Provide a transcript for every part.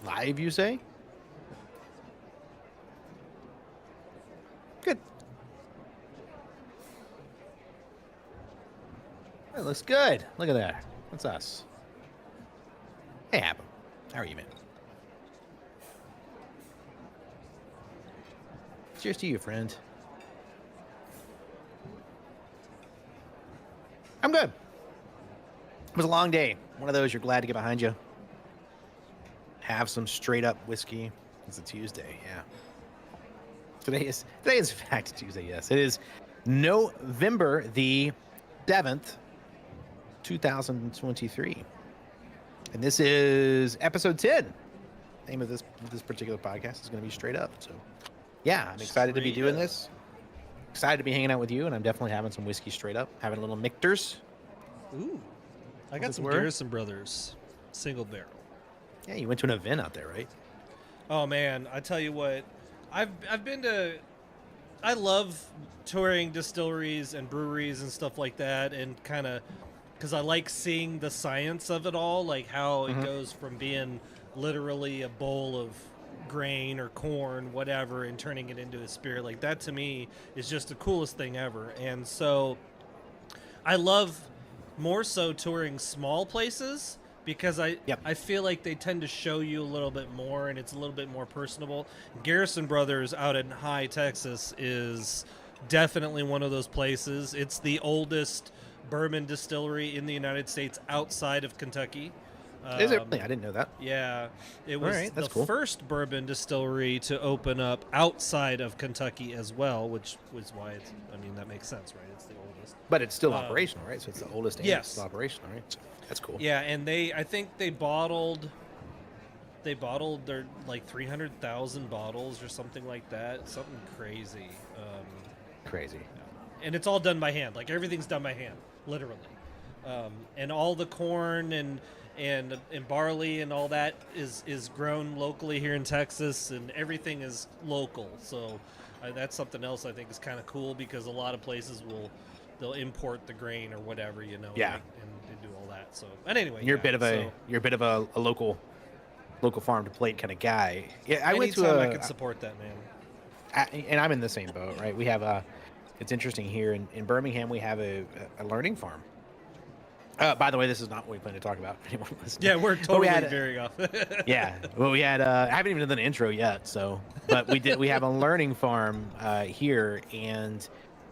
Live, you say? Good. That looks good. Look at that. That's us. Hey, Hapa. How are you, man? Cheers to you, friend. I'm good. It was a long day. One of those you're glad to get behind you. Have some straight up whiskey. It's a Tuesday, yeah. Today is in fact Tuesday, yes. It is November the 7th, 2023. And this is episode 10. Name of this particular podcast is going to be Straight Up. So, yeah, I'm excited to be doing this. Excited to be hanging out with you, and I'm definitely having some whiskey straight up. Having a little Michter's. Ooh. I got some Garrison Brothers single barrel. Yeah, you went to an event out there, right? Oh man, I tell you what, I've been to. I love touring distilleries and breweries and stuff like that, and kind of because I like seeing the science of it all, like how it goes from being literally a bowl of grain or corn, whatever, and turning it into a spirit. Like that to me is just the coolest thing ever. And so I love more so touring small places because I feel like they tend to show you a little bit more and it's a little bit more personable. Garrison Brothers out in High, Texas is definitely one of those places. It's the oldest bourbon distillery in the United States outside of Kentucky. Is it really? I didn't know that. Yeah, it was the cool. first bourbon distillery to open up outside of Kentucky as well, which was why it's, I mean, that makes sense, right? It's the oldest. But it's still operational, right? So it's the oldest and it's still operational, right? So that's cool. Yeah, and I think they bottled their like 300,000 bottles or something like that. Something crazy. Crazy. And it's all done by hand. Like everything's done by hand, literally. And all the corn and barley and all that is grown locally here in Texas, and everything is local. So that's something else I think is kind of cool because a lot of places they'll import the grain or whatever, you know, and do all that. So, and anyway, you're a bit of a local farm to plate kind of guy. Yeah, I could support that, man. And I'm in the same boat, right? We have it's interesting here in Birmingham. We have a learning farm. By the way, this is not what we plan to talk about. Anyone listening? Yeah, we're totally veering off. Yeah, well, we had. I haven't even done an intro yet, so. But we have a learning farm here, and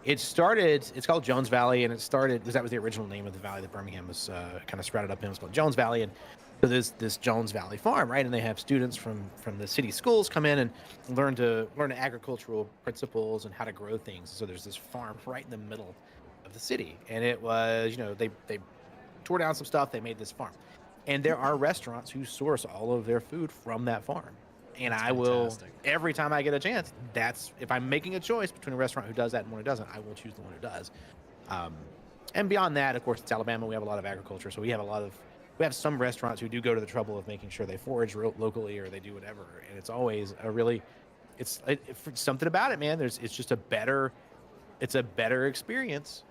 it started. It's called Jones Valley, and it started because that was the original name of the valley that Birmingham was kind of sprouted up in. It was called Jones Valley, and so there's this Jones Valley farm, right? And they have students from the city schools come in and learn agricultural principles and how to grow things. So there's this farm right in the middle of the city, and it was, they tore down some stuff. They made this farm, and there are restaurants who source all of their food from that farm. And that's fantastic. Every time I get a chance, if I'm making a choice between a restaurant who does that and one who doesn't, I will choose the one who does. And beyond that, of course, it's Alabama. We have a lot of agriculture, so we have some restaurants who do go to the trouble of making sure they forage locally or they do whatever. And it's always it's something about it, man. It's just a better experience,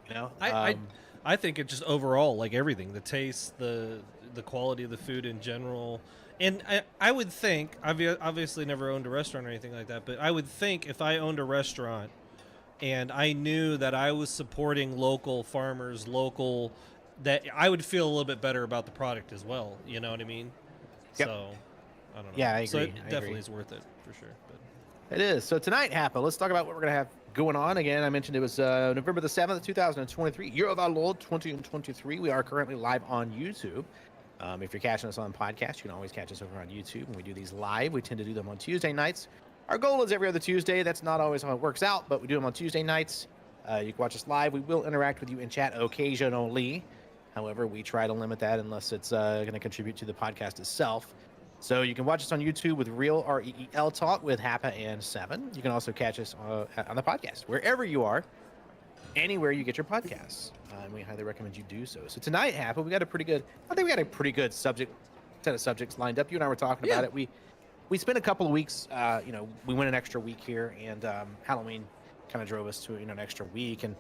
you know. I think it just overall, like everything, the taste, the quality of the food in general. And I would think, I've obviously never owned a restaurant or anything like that, but I would think if I owned a restaurant and I knew that I was supporting local farmers, that I would feel a little bit better about the product as well. You know what I mean? Yep. So, I don't know. Yeah, I agree. So it definitely is worth it for sure. But. It is. So tonight, Hapa, let's talk about what we're going to have going on. Again, I mentioned it was November the 7th, 2023, year of our Lord 2023. We are currently live on YouTube. If you're catching us on podcast, you can always catch us over on YouTube. When we do these live, we tend to do them on Tuesday nights. Our goal is every other Tuesday. That's not always how it works out, but we do them on Tuesday nights. You can watch us live. We will interact with you in chat occasionally. However, we try to limit that unless it's going to contribute to the podcast itself. So you can watch us on YouTube with Real REEL Talk with Hapa and 7. You can also catch us on the podcast, wherever you are, anywhere you get your podcasts. And we highly recommend you do so. So tonight, Hapa, I think we got a pretty good set of subjects lined up. You and I were talking about it. We spent a couple of weeks, we went an extra week here, and Halloween kind of drove us to an extra week. And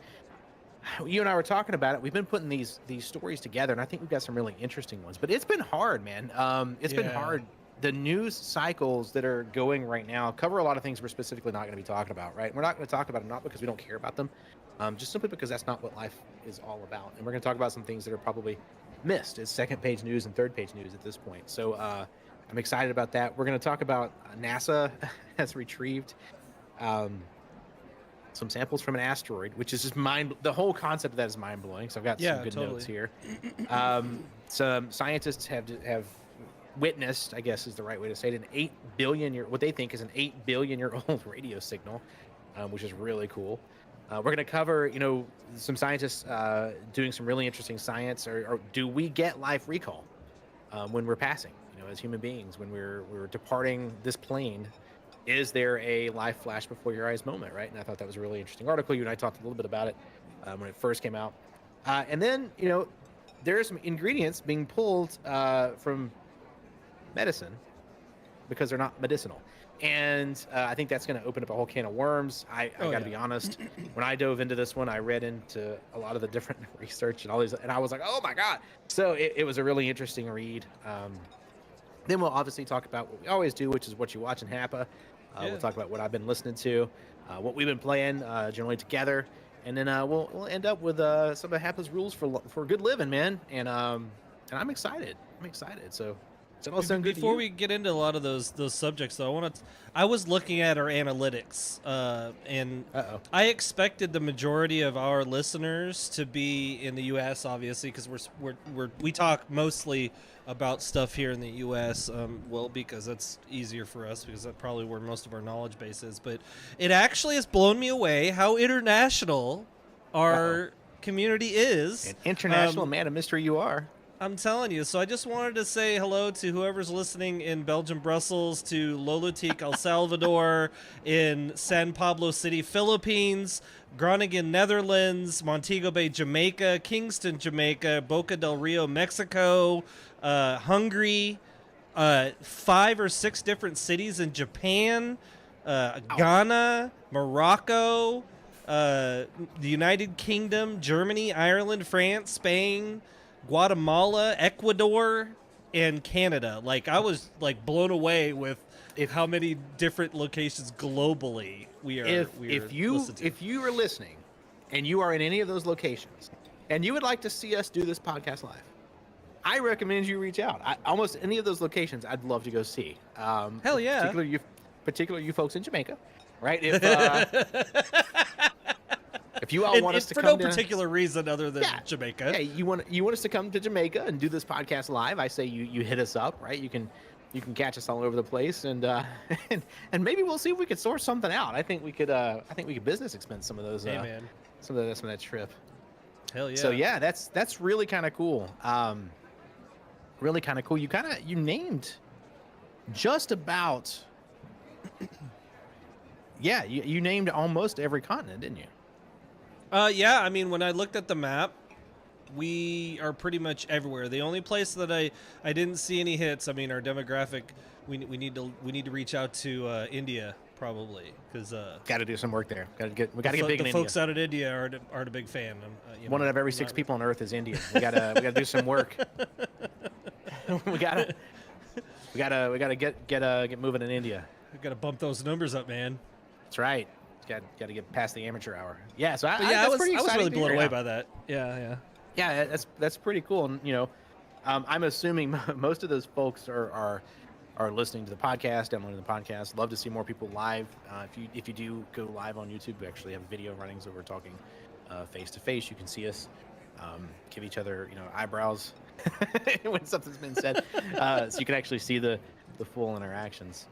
you and I were talking about it. We've been putting these stories together, and I think we've got some really interesting ones. But it's been hard, man. It's been hard the news cycles that are going right now cover a lot of things we're specifically not going to be talking about, right? We're not going to talk about them not because we don't care about them, just simply because that's not what life is all about. And we're going to talk about some things that are probably missed as second page news and third page news at this point. So I'm excited about that. We're going to talk about NASA has retrieved some samples from an asteroid, which is just the whole concept of that is mind blowing. So I've got some good notes here. Some scientists have witnessed, I guess is the right way to say it, an 8 billion year, what they think is an 8 billion year old radio signal, which is really cool. We're going to cover, some scientists doing some really interesting science, or do we get life recall when we're passing, as human beings, when we're departing this plane? Is there a life flash before your eyes moment, right? And I thought that was a really interesting article. You and I talked a little bit about it when it first came out. And then, there are some ingredients being pulled from medicine because they're not medicinal. And I think that's going to open up a whole can of worms. I got to be honest. When I dove into this one, I read into a lot of the different research and all these, and I was like, oh my God. So it was a really interesting read. Then we'll obviously talk about what we always do, which is what you watch in Hapa. We'll talk about what I've been listening to, what we've been playing generally together. And then we'll end up with some of Hapa's rules for good living, man. And I'm excited. So all sound good before we get into a lot of those subjects, though, I was looking at our analytics, and I expected the majority of our listeners to be in the U.S. obviously, because we talk mostly about stuff here in the U.S. Because that's easier for us, because that's probably where most of our knowledge base is. But it actually has blown me away how international our community is. An international man of mystery you are. I'm telling you. So I just wanted to say hello to whoever's listening in Belgium, Brussels, to Lolotique, El Salvador, in San Pablo City, Philippines, Groningen, Netherlands, Montego Bay, Jamaica, Kingston, Jamaica, Boca del Rio, Mexico, Hungary, 5 or 6 different cities in Japan, Ghana, Morocco, the United Kingdom, Germany, Ireland, France, Spain, Guatemala, Ecuador, and Canada. Like, I was blown away with how many different locations globally we are. If you are listening and you are in any of those locations and you would like to see us do this podcast live, I recommend you reach out. Almost any of those locations I'd love to go see. Hell yeah. Particularly you folks in Jamaica, right? If you all want us to for come no particular reason other than Jamaica. Yeah, you want us to come to Jamaica and do this podcast live, I say you hit us up, right? You can catch us all over the place, and and maybe we'll see if we could source something out. I think we could business expense some of those some of that trip. Hell yeah. So yeah, that's really kind of cool. Really kind of cool. You named just about you named almost every continent, didn't you? Yeah, I mean, when I looked at the map, we are pretty much everywhere. The only place that I didn't see any hits, I mean, our demographic, we need to reach out to India probably, because got to do some work there. We got to get big in India. The folks out at India aren't a big fan. One out of every 6 people on Earth is Indian. We gotta do some work. we gotta get moving in India. We gotta bump those numbers up, man. That's right. Got to get past the amateur hour. Yeah, so I was really blown away by that. Yeah. That's pretty cool. And I'm assuming most of those folks are listening to the podcast, downloading the podcast. Love to see more people live. If you do go live on YouTube, we actually have video running, so we're talking face to face. You can see us give each other eyebrows when something's been said, so you can actually see the full interactions.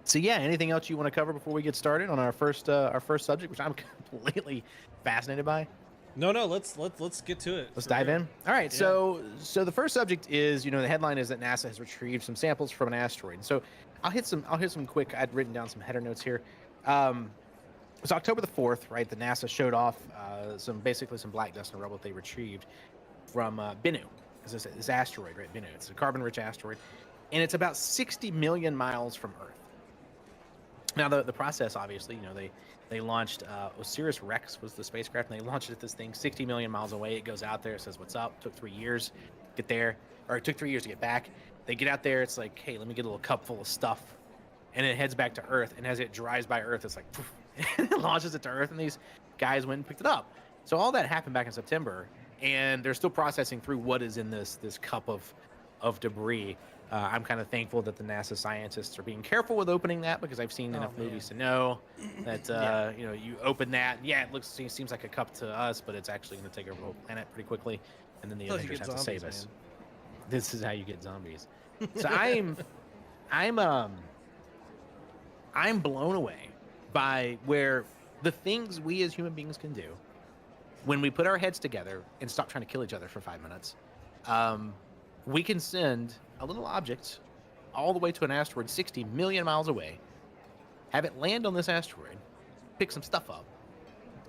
So yeah, anything else you want to cover before we get started on our first subject, which I'm completely fascinated by? No, let's get to it. Let's dive in. All right, so the first subject is, the headline is that NASA has retrieved some samples from an asteroid. So I'll hit some quick. I'd written down some header notes here. It was October the 4th, right? The NASA showed off some black dust and rubble that they retrieved from Bennu. This asteroid, right? Bennu. It's a carbon-rich asteroid, and it's about 60 million miles from Earth. Now, the process, obviously, they launched OSIRIS-REx was the spacecraft, and they launched it at this thing 60 million miles away. It goes out there, it says what's up. Took 3 years to get there, or it took 3 years to get back. They get out there. It's like, hey, let me get a little cup full of stuff, and it heads back to Earth. And as it drives by Earth, it's like, poof, and it launches it to Earth. And these guys went and picked it up. So all that happened back in September, and they're still processing through what is in this cup of debris. I'm kind of thankful that the NASA scientists are being careful with opening that, because I've seen enough movies to know that you open that. Yeah, it seems like a cup to us, but it's actually going to take over the whole planet pretty quickly, and then the Avengers have to save us. This is how you get zombies. So I'm blown away by where the things we as human beings can do when we put our heads together and stop trying to kill each other for 5 minutes. We can send a little object all the way to an asteroid 60 million miles away, have it land on this asteroid, pick some stuff up,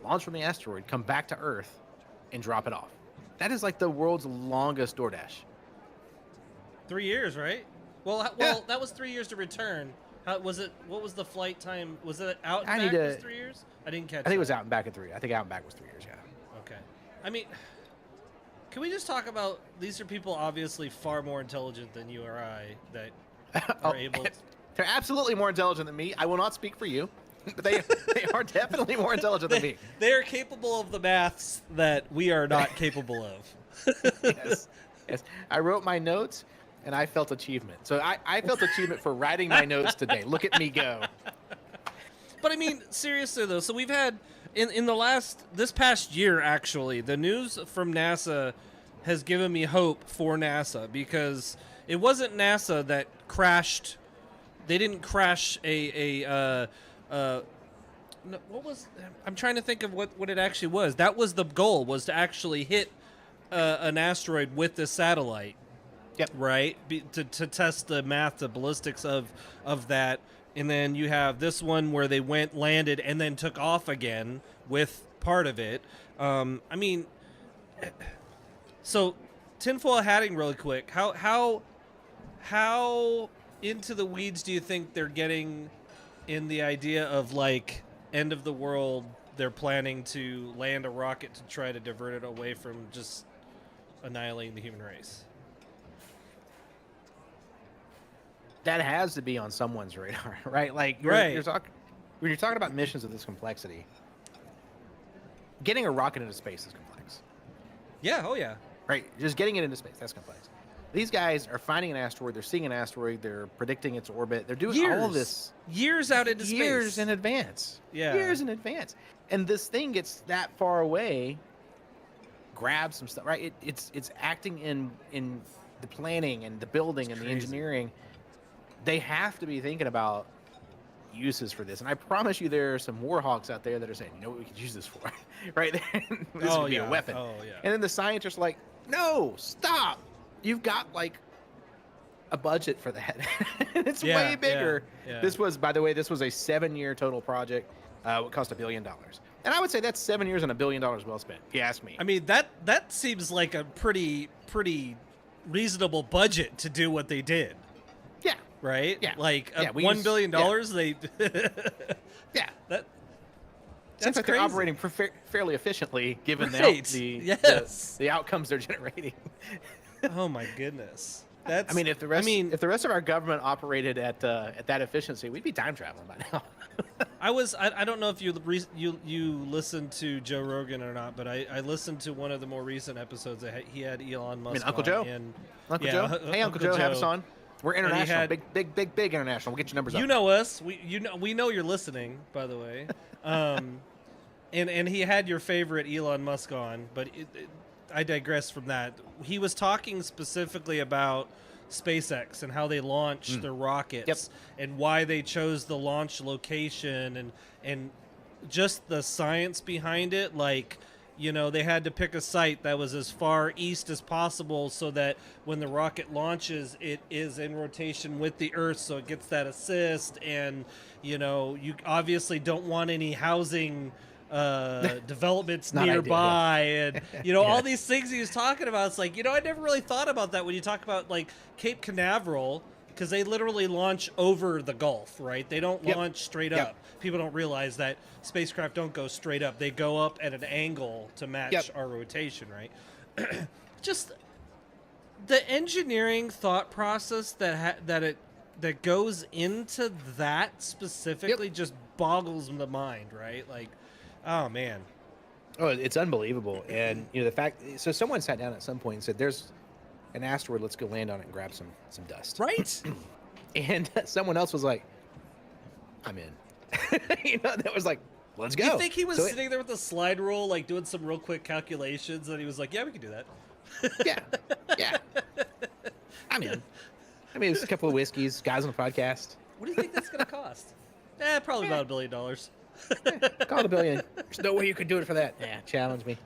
launch from the asteroid, come back to Earth, and drop it off. That is like the world's longest DoorDash. 3 years, right? Well, that was 3 years to return. How was it? What was the flight time? Was it out and back? Was 3 years? I didn't catch. I think it was out and back at 3. I think out and back was 3 years. Yeah. Okay. I mean, can we just talk about, these are people obviously far more intelligent than you or I that are able to... They're absolutely more intelligent than me. I will not speak for you, but they are definitely more intelligent than me. They are capable of the maths that we are not capable of. Yes. I wrote my notes, and I felt achievement. So I felt achievement for writing my notes today. Look at me go. But I mean, seriously though, so we've had this past year, actually, the news from NASA has given me hope for NASA, because it wasn't NASA that crashed. They didn't crash what was, I'm trying to think of what it actually was. That was the goal, was to actually hit an asteroid with the satellite. Yep. Right? To test the math, the ballistics of that. And then you have this one where they went, landed, and then took off again with part of it. I mean, so tinfoil hatting really quick. How into the weeds do you think they're getting in the idea of, like, end of the world? They're planning to land a rocket to try to divert it away from just annihilating the human race. That has to be on someone's radar, right? Like, when you're talking about missions of this complexity, getting a rocket into space is complex. Yeah, oh yeah. Right, just getting it into space, that's complex. These guys are finding an asteroid, they're seeing an asteroid, they're predicting its orbit, they're doing all of this years out into space. Years in advance. Yeah. Years in advance. And this thing gets that far away, grabs some stuff, right? It's acting in the planning and the building and the engineering. They have to be thinking about uses for this. And I promise you there are some warhawks out there that are saying, you know what we could use this for, right? This would be a weapon. Oh, yeah. And then the scientists are like, no, stop. You've got, like, a budget for that. It's way bigger. Yeah. This was, by the way, this was a 7-year total project. It cost $1 billion. And I would say that's 7 years and $1 billion well spent, if you ask me. I mean, that seems like a pretty reasonable budget to do what they did. Yeah. Right? Yeah. Like $1 billion, they... Yeah. That's Seems like crazy. they're operating fairly efficiently, given the outcomes they're generating. Oh my goodness! That's. I mean, if the rest of our government operated at that efficiency, we'd be time traveling by now. I don't know if you listened to Joe Rogan or not, but I listened to one of the more recent episodes that he had Elon Musk. I mean, Uncle Joe. Uncle Joe. Hey, Uncle Joe, have us on. We're international, big international. We'll get your numbers up. You know us. We know you're listening, by the way. And he had your favorite Elon Musk on, but I digress from that. He was talking specifically about SpaceX and how they launched their rockets and why they chose the launch location and just the science behind it. Like, you know, they had to pick a site that was as far east as possible so that when the rocket launches, it is in rotation with the Earth, so it gets that assist. And, you know, you obviously don't want any housing developments nearby, and you know all these things he was talking about. It's like, you know, I never really thought about that when you talk about like Cape Canaveral, because they literally launch over the Gulf, right? They don't launch straight up. People don't realize that spacecraft don't go straight up; they go up at an angle to match our rotation, right? Just the engineering thought process that goes into that specifically just boggles the mind, right? Like, oh man. Oh, it's unbelievable. And the fact, so someone sat down at some point and said, "There's an asteroid. Let's go land on it and grab some dust." Right? And someone else was like, "I'm in." That was like, "Let's go." You think he was sitting there with a slide rule, like doing some real quick calculations, and he was like, "Yeah, we can do that." Yeah. I'm in. I mean, it was a couple of whiskeys, guys on the podcast. What do you think that's going to cost? Probably about $1 billion. Call it $1 billion. There's no way you could do it for that. Yeah, challenge me.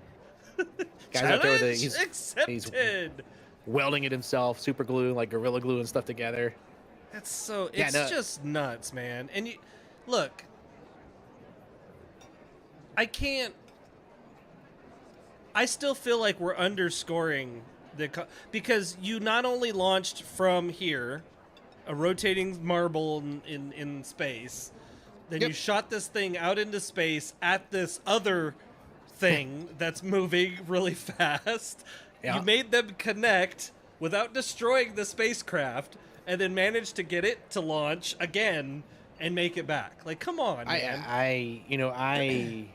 Guys out there with he's welding it himself, super glue, like Gorilla Glue and stuff together. That's so. It's just nuts, man. And you look. I still feel like we're underscoring because you not only launched from here, a rotating marble in space, then you shot this thing out into space at this other thing that's moving really fast. Yeah. You made them connect without destroying the spacecraft, and then managed to get it to launch again and make it back. Like, come on, man.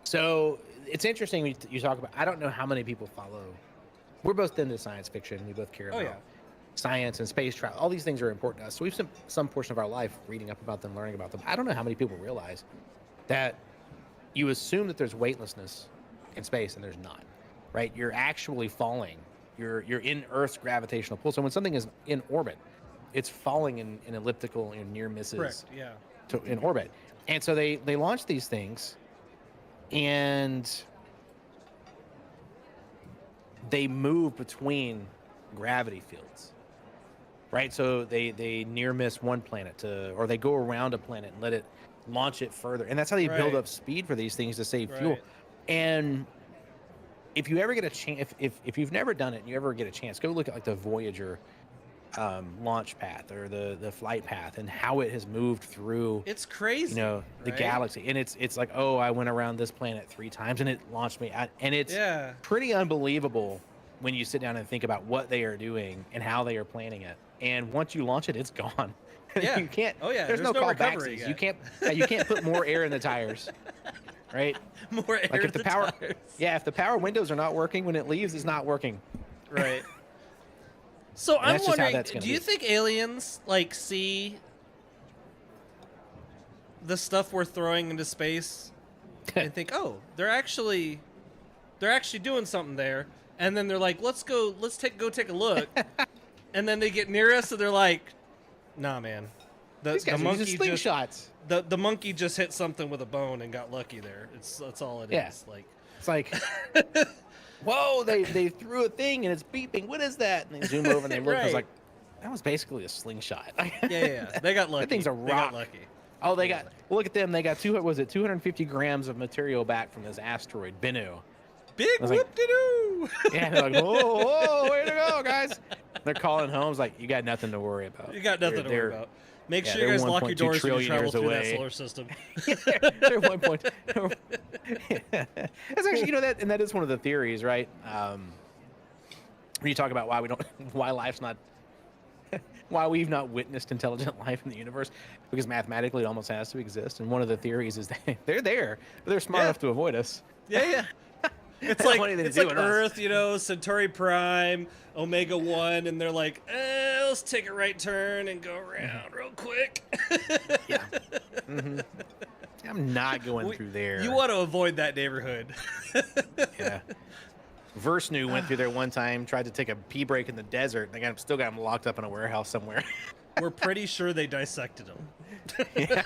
So it's interesting you talk about. I don't know how many people follow. We're both into science fiction. We both care about science and space travel. All these things are important to us. So we've spent some portion of our life reading up about them, learning about them. I don't know how many people realize that you assume that there's weightlessness in space, and there's not. Right? You're actually falling. You're in Earth's gravitational pull. So when something is in orbit, it's falling in elliptical near misses. Correct. Yeah. In orbit, and so they launch these things, and they move between gravity fields. Right, so they near miss one planet or they go around a planet and let it launch it further, and that's how they build up speed for these things to save fuel. And if you ever get a chance, if you've never done it and you ever get a chance, go look at like the Voyager launch path or the flight path and how it has moved through. It's crazy, the galaxy, and it's like, oh, I went around this planet 3 times and it launched me out, and it's pretty unbelievable when you sit down and think about what they are doing and how they are planning it. And once you launch it, it's gone. Yeah. You can't. Oh yeah. There's no recovery. You can't. You can't put more air in the tires. Right. More air like in the tires. Yeah. If the power windows are not working when it leaves, it's not working. Right. So I'm wondering, do you think aliens like see the stuff we're throwing into space and think, oh, they're actually doing something there, and then they're like, let's go take a look, and then they get near us and they're like, nah, man, the monkey just the monkey just hit something with a bone and got lucky there. That's all it is. Like, it's like. Whoa, they threw a thing and it's beeping. What is that? And they zoom over and they look. I was like, that was basically a slingshot. Yeah. They got lucky. That thing's a rock. They got lucky. Oh, they got. Well, look at them. They got 250 grams of material back from this asteroid, Bennu. Big whoop-de-doo. Yeah, they're like, whoa, way to go, guys. They're calling home. It's like, you got nothing to worry about. You got nothing to worry about. Make sure you guys lock your doors when you travel through that solar system. They're 1 point. That's actually, that, and that is one of the theories, right? When you talk about why we've not witnessed intelligent life in the universe, because mathematically it almost has to exist. And one of the theories is that they're there, but they're smart enough to avoid us. Yeah. It's like Earth, Centauri Prime, Omega 1, and they're like, let's take a right turn and go around real quick. Yeah. Mm-hmm. I'm not going through there. You want to avoid that neighborhood. Yeah. Versnu went through there one time, tried to take a pee break in the desert. They still got him locked up in a warehouse somewhere. We're pretty sure they dissected him. Yeah.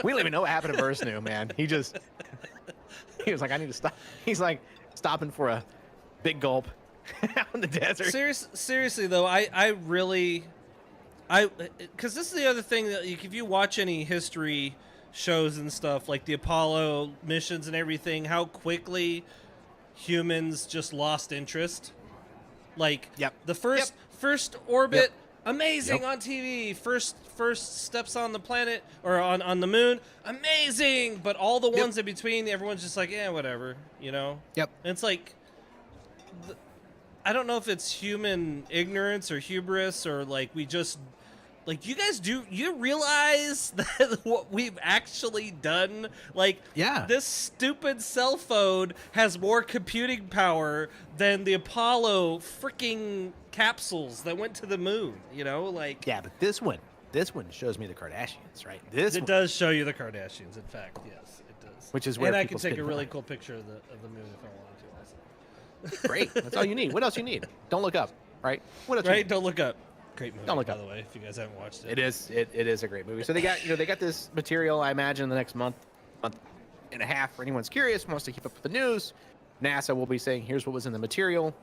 We don't even know what happened to Versnu, man. He was like, I need to stop. He's like stopping for a big gulp out in the desert. Seriously though, I really, because this is the other thing that if you watch any history shows and stuff like the Apollo missions and everything, how quickly humans just lost interest. Like the first orbit, amazing on TV. First steps on the planet or on the moon, amazing. But all the ones in between, everyone's just like, yeah, whatever, Yep. And it's like, I don't know if it's human ignorance or hubris or like we just like you guys do you realize that what we've actually done? Like Yeah. this stupid cell phone has more computing power than the Apollo freaking capsules that went to the moon, you know? Like Yeah, but this one shows me the Kardashians, right? This it one, does show you the Kardashians, in fact, yes, it does. which is where and I people can take a spend really money. cool picture of the moon if I wanted to also. Great. That's all you need. What else you need? Don't look up, right? What else? You Right? need? Don't look up. Great movie, Don't look by up. the way, if you guys haven't watched it. It is. It is a great movie. So they got they got this material. I imagine in the next month and a half. For anyone's curious, wants to keep up with the news, NASA will be saying, "Here's what was in the material."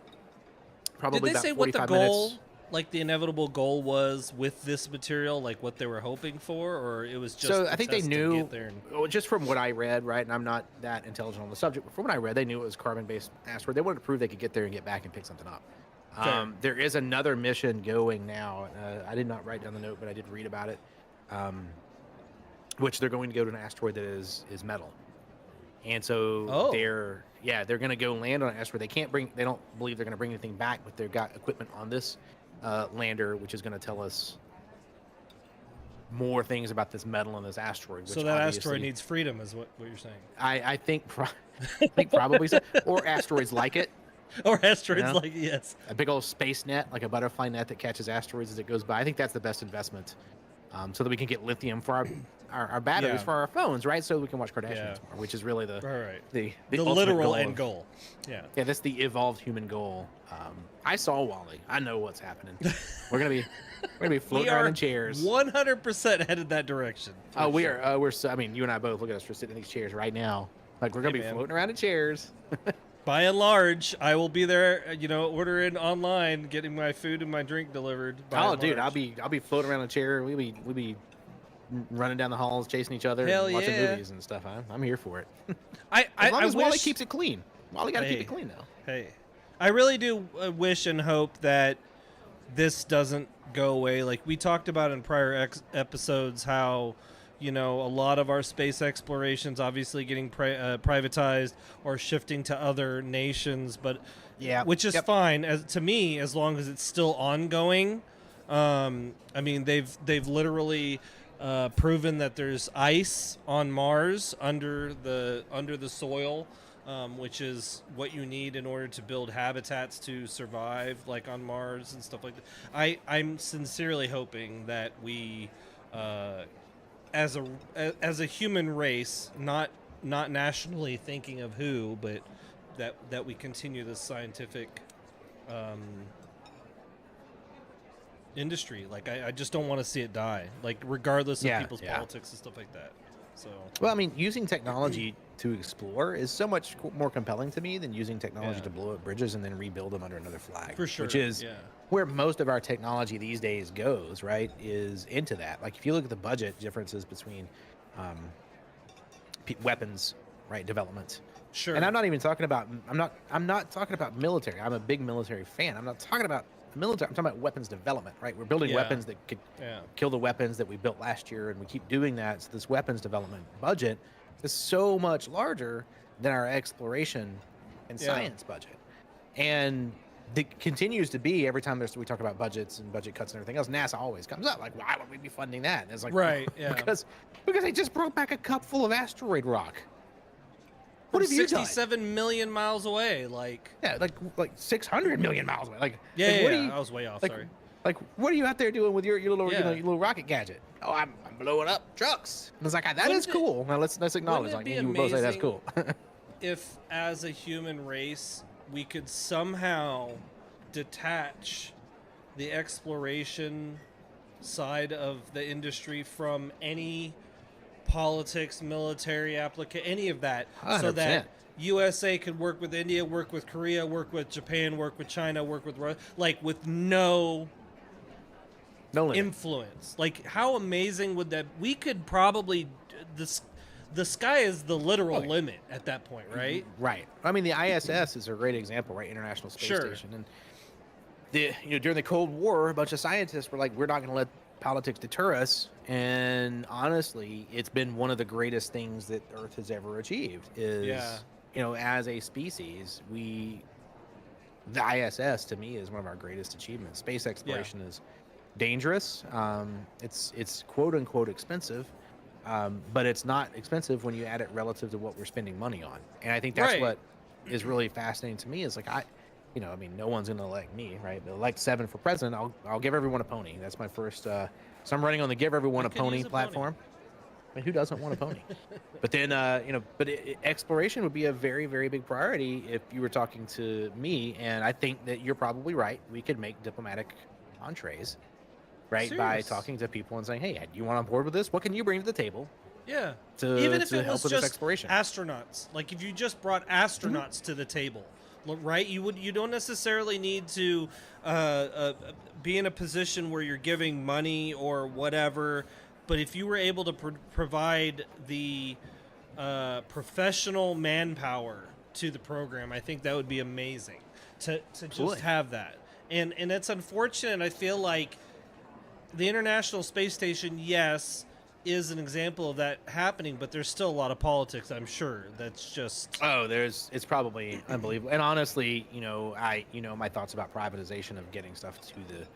Probably Did they about say what the 45 goal, minutes. like the inevitable goal was with this material, like what they were hoping for, or it was just So the I think they test to knew, get there and... well, just from what I read, right? And I'm not that intelligent on the subject, but from what I read, they knew it was carbon-based asteroid. They wanted to prove they could get there and get back and pick something up. Fair. There is another mission going now. I did not write down the note, but I did read about it. Which they're going to go to an asteroid that is metal, and so they're going to go land on an asteroid. They don't believe they're going to bring anything back, but they've got equipment on this lander, which is going to tell us more things about this metal and this asteroid. Which So that asteroid needs freedom, is what you're saying? I think probably so, or asteroids like it. Or asteroids Yeah. like yes. A big old space net, like a butterfly net that catches asteroids as it goes by. I think that's the best investment, so that we can get lithium for our batteries Yeah. for our phones, right? So we can watch Kardashians Yeah. more, which is really the Right. the ultimate literal goal end of- goal. Yeah. Yeah, that's the evolved human goal. I saw Wally. I know what's happening. We're gonna be floating around in chairs. 100% headed that direction. for Oh, we sure. are. We're. So, I mean, you and I both. Look at us. We're sitting in these chairs right now. Like we're gonna Hey, be man. floating around in chairs. By and large, I will be there, ordering online, getting my food and my drink delivered. By Oh, and dude, large. I'll be floating around in a chair. We'll be running down the halls, chasing each other, Hell and watching yeah. movies and stuff. I'm here for it. I As long as Wally wish, keeps it clean. Wally got to keep Hey. it clean now. Hey, I really do wish and hope that this doesn't go away. Like we talked about in prior episodes, how a lot of our space explorations obviously getting privatized or shifting to other nations, but Yeah, which is yep. fine to me as long as it's still ongoing. I mean, they've literally proven that there's ice on Mars under the soil, which is what you need in order to build habitats to survive, like on Mars and stuff like that. I'm sincerely hoping that we, as a human race, not nationally thinking of who, but that we continue this scientific industry. Like I just don't want to see it die. Like regardless of Yeah, people's yeah. politics and stuff like that. So Well, I mean, using technology to explore is so much more compelling to me than using technology Yeah. to blow up bridges and then rebuild them under another flag. for sure, Which is yeah. where most of our technology these days goes, right? Is into that. Like if you look at the budget differences between weapons, right, development. Sure. And I'm not even talking about. I'm not talking about military. I'm a big military fan. I'm not talking about military. I'm talking about weapons development, right? We're building Yeah. weapons that could Yeah. kill the weapons that we built last year, and we keep doing that. So this weapons development budget is so much larger than our exploration and Yeah. science budget, and it continues to be every time we talk about budgets and budget cuts and everything else. NASA always comes up like, why would we be funding that? And it's like, Right, yeah. because they just brought back a cup full of asteroid rock. What have you done? 67 million miles away, like Yeah, like 600 million miles away. Like, yeah, like, yeah, what are yeah, you, I was way off, like, sorry. Like, what are you out there doing with your little Yeah. your little rocket gadget? Oh, I'm blowing up trucks. And it's like that Wouldn't is it- cool. Now let's acknowledge. wouldn't Like it be you both say that's amazing cool. If as a human race we could somehow detach the exploration side of the industry from any politics, military any of that, so 100%. that USA could work with India, work with Korea, work with Japan, work with China, work with like with no No limit. influence. Like how amazing would that? We could probably the sky is the literal Oh, yeah. limit at that point, right? Right. I mean, the ISS is a great example, right? International Space Sure. Station. And during the Cold War, a bunch of scientists were like, we're not going to let politics deter us. And honestly, it's been one of the greatest things that Earth has ever achieved. Is Yeah. as a species, we the ISS to me is one of our greatest achievements. Space exploration is dangerous. It's quote unquote expensive, but it's not expensive when you add it relative to what we're spending money on. And I think that's what is really fascinating to me is like I mean, no one's gonna elect me, right? But elect 7 for president, I'll give everyone a pony. That's my first. So I'm running on the Give Everyone a Pony platform. I mean, who doesn't want a pony? But then, exploration would be a very, very big priority if you were talking to me. And I think that you're probably right. We could make diplomatic entrees, right? Serious? By talking to people and saying, hey, do you want on board with this? What can you bring to the table? Yeah. Even if it was just exploration. Astronauts. Like if you just brought astronauts to the table, right? You don't necessarily need to be in a position where you're giving money or whatever. But if you were able to provide the professional manpower to the program, I think that would be amazing to just have that. And it's unfortunate. I feel like the International Space Station, yes, is an example of that happening, but there's still a lot of politics, I'm sure. That's just it's probably unbelievable. And honestly, my thoughts about privatization of getting stuff to the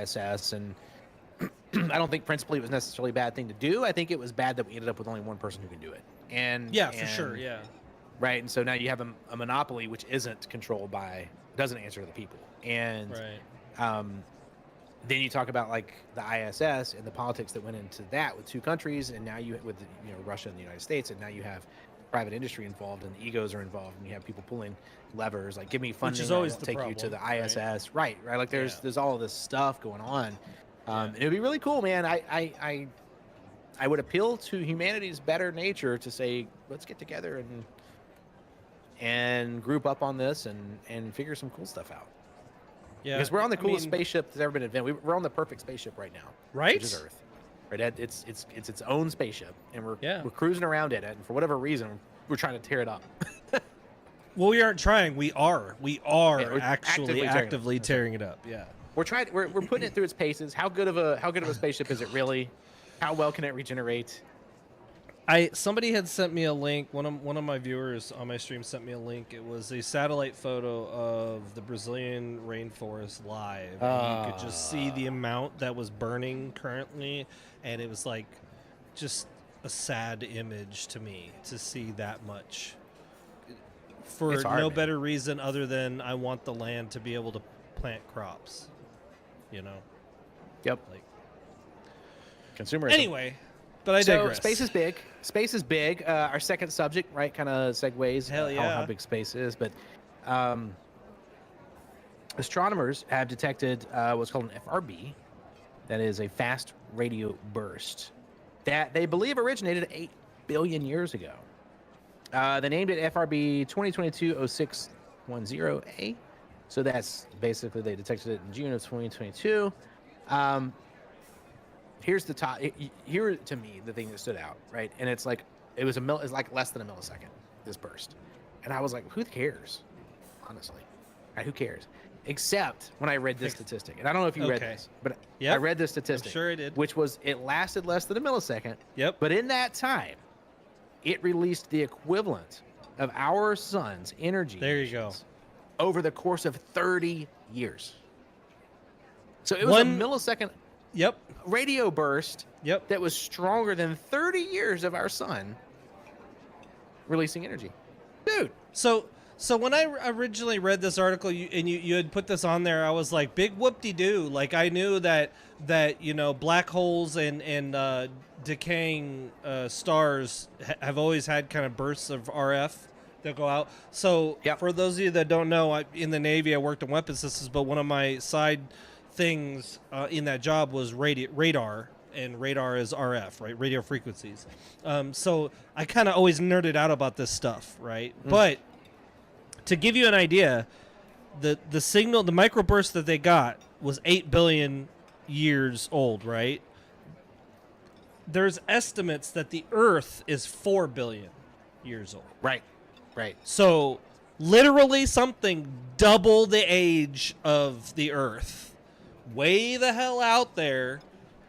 ISS, and I don't think principally it was necessarily a bad thing to do. I think it was bad that we ended up with only one person who can do it. For sure, yeah. Right, and so now you have a monopoly which isn't controlled by, doesn't answer to the people. And then you talk about like the ISS and the politics that went into that with 2 countries, and now you with Russia and the United States, and now you have private industry involved and the egos are involved, and you have people pulling levers like give me funding, which is always I'll take you to the ISS, right? Like there's all of this stuff going on. And it'd be really cool, man. I would appeal to humanity's better nature to say, let's get together and group up on this and figure some cool stuff out. Yeah, because we're on the coolest spaceship that's ever been invented. We're on the perfect spaceship right now, right? Which is Earth. Right, it's its own spaceship, and we're cruising around in it. And for whatever reason, we're trying to tear it up. Well, we aren't trying. We are actually actively tearing it up. Yeah. We're putting it through its paces. How good of a spaceship is it really? How well can it regenerate? Somebody had sent me a link. One of my viewers on my stream sent me a link. It was a satellite photo of the Brazilian rainforest live. And you could just see the amount that was burning currently, and it was like just a sad image to me to see that much. For no better reason other than I want the land to be able to plant crops. Yep. Like consumerism. Anyway, but I digress. Space is big. Space is big. Our second subject, right, kind of segues how big space is. But astronomers have detected what's called an FRB, that is a fast radio burst, that they believe originated 8 billion years ago. They named it FRB 2022-0610A. So that's basically, they detected it in June of 2022. Here's the top. Here to me, the thing that stood out, right? And it's like it's like less than a millisecond, this burst, and I was like, who cares? Honestly, right, who cares? Except when I read this statistic, and I don't know if you read this, but I read this statistic. I'm sure I did. Which was it lasted less than a millisecond. Yep. But in that time, it released the equivalent of our sun's energy. There you go. Over the course of 30 years. So it was a millisecond radio burst that was stronger than 30 years of our sun releasing energy. Dude. So when I originally read this article you had put this on there, I was like, big whoop-de-doo. Like I knew that black holes and decaying stars have always had kind of bursts of RF that go out. So for those of you that don't know, in the Navy I worked on weapons systems, but one of my side things in that job was radar, and radar is RF, right? Radio frequencies. So I kind of always nerded out about this stuff, right? But to give you an idea, the signal, the microburst that they got was 8 billion years old, right? There's estimates that the Earth is 4 billion years old. Right. So literally something double the age of the Earth, way the hell out there,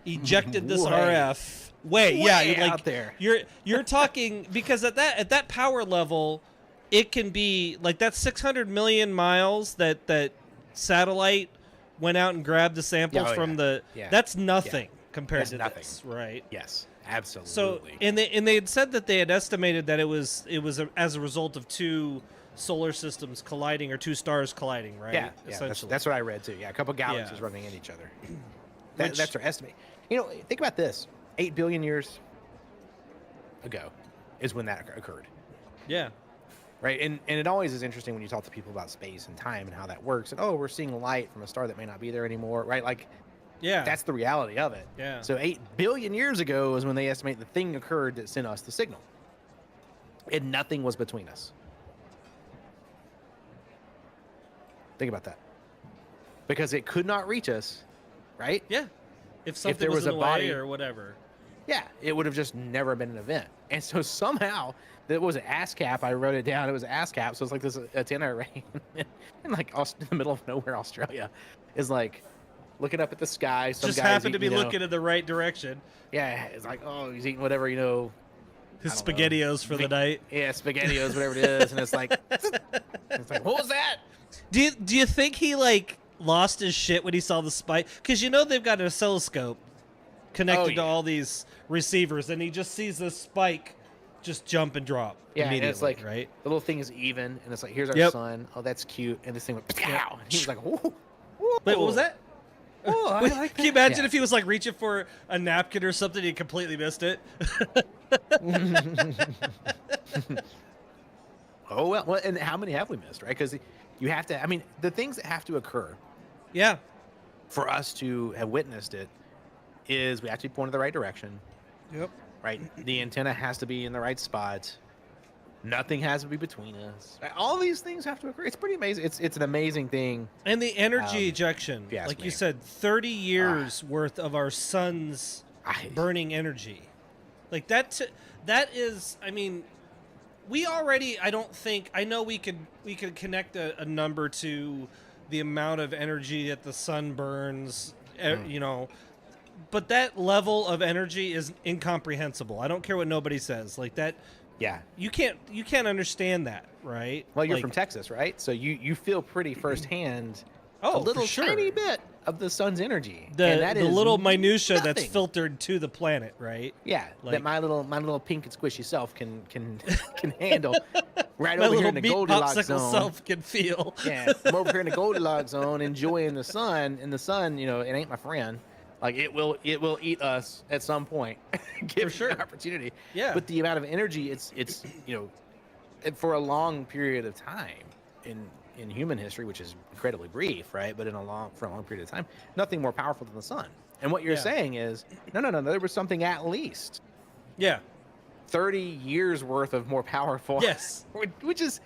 ejected this RF. Way out there. You're talking, because at that power level, it can be like that 600 million miles that satellite went out and grabbed the samples from the. Yeah. That's nothing compared That's to nothing. this, right? Yes, So absolutely. and they had said that they had estimated that it was as a result of two solar systems colliding or two stars colliding, right? Yeah, that's what I read too. Yeah, a couple galaxies Yeah. running into each other. Which- That's their estimate. You know, think about this: 8 billion years ago is when that occurred, Yeah. right? And it always is interesting when you talk to people about space and time and how that works. And oh, we're seeing light from a star that may not be there anymore, right? Like Yeah. that's the reality of it. Yeah. So 8 billion years ago is when they estimate the thing occurred that sent us the signal, and nothing was between us. Think about that, because it could not reach us, right? Yeah. If something there was in a the body- way or whatever. Yeah, it would have just never been an event. And so somehow, that was an ASCAP. I wrote it down. It was ASCAP. So it's like this antenna array in like in the middle of nowhere, Australia, is like looking up at the sky. Some Just guy's happened to be eating, looking in the right direction. Yeah, it's like, oh, he's eating whatever, you know. His I don't know. SpaghettiOs for the night. Yeah, SpaghettiOs, whatever it is. And it's like, what was that? Do you think he like lost his shit when he saw the spike? Because you know they've got an oscilloscope connected to all these receivers, and he just sees this spike just jump and drop. Yeah, and immediately, it's like, right? the little thing is even, and it's like, here's our Yep. sun. Oh, that's cute. And this thing went, Yep. pow! And he was like, whoa. Wait, what was that? Oh, I like Can you that. imagine Yeah. if he was like reaching for a napkin or something and he completely missed it? Oh, well, and how many have we missed, right? Because you have to, I mean, the things that have to occur Yeah. for us to have witnessed it is we have to be pointed the right direction, Yep. right? The antenna has to be in the right spot. Nothing has to be between us. All these things have to occur. It's pretty amazing. It's an amazing thing. And the energy ejection, if you ask like me. you said, 30 years worth of our sun's burning energy. Like that is, I mean, we already, I don't think, I know we could connect a number to the amount of energy that the sun burns, you know, but that level of energy is incomprehensible. I don't care what nobody says. Like that, Yeah. you can't understand that, right? Well, you're Like, from Texas, right? So you feel pretty firsthand Oh, a little for sure. tiny bit of the sun's energy. the and that is little minutia that's nothing. filtered to the planet, right? Yeah, Like- that my little pink and squishy self can handle. Right My over here little in the meat Goldilocks popsicle zone. self can feel. Yeah, I'm over here in the Goldilocks zone, enjoying the sun. And the sun, you know, it ain't my friend. Like it will eat us at some point. Give For sure. it an opportunity. Yeah. But the amount of energy, it's you know, and for a long period of time in human history, which is incredibly brief, right? But for a long period of time, nothing more powerful than the sun. And what you're Yeah. saying is, no, there was something at least Yeah. 30 years worth of more powerful. Yes. Which is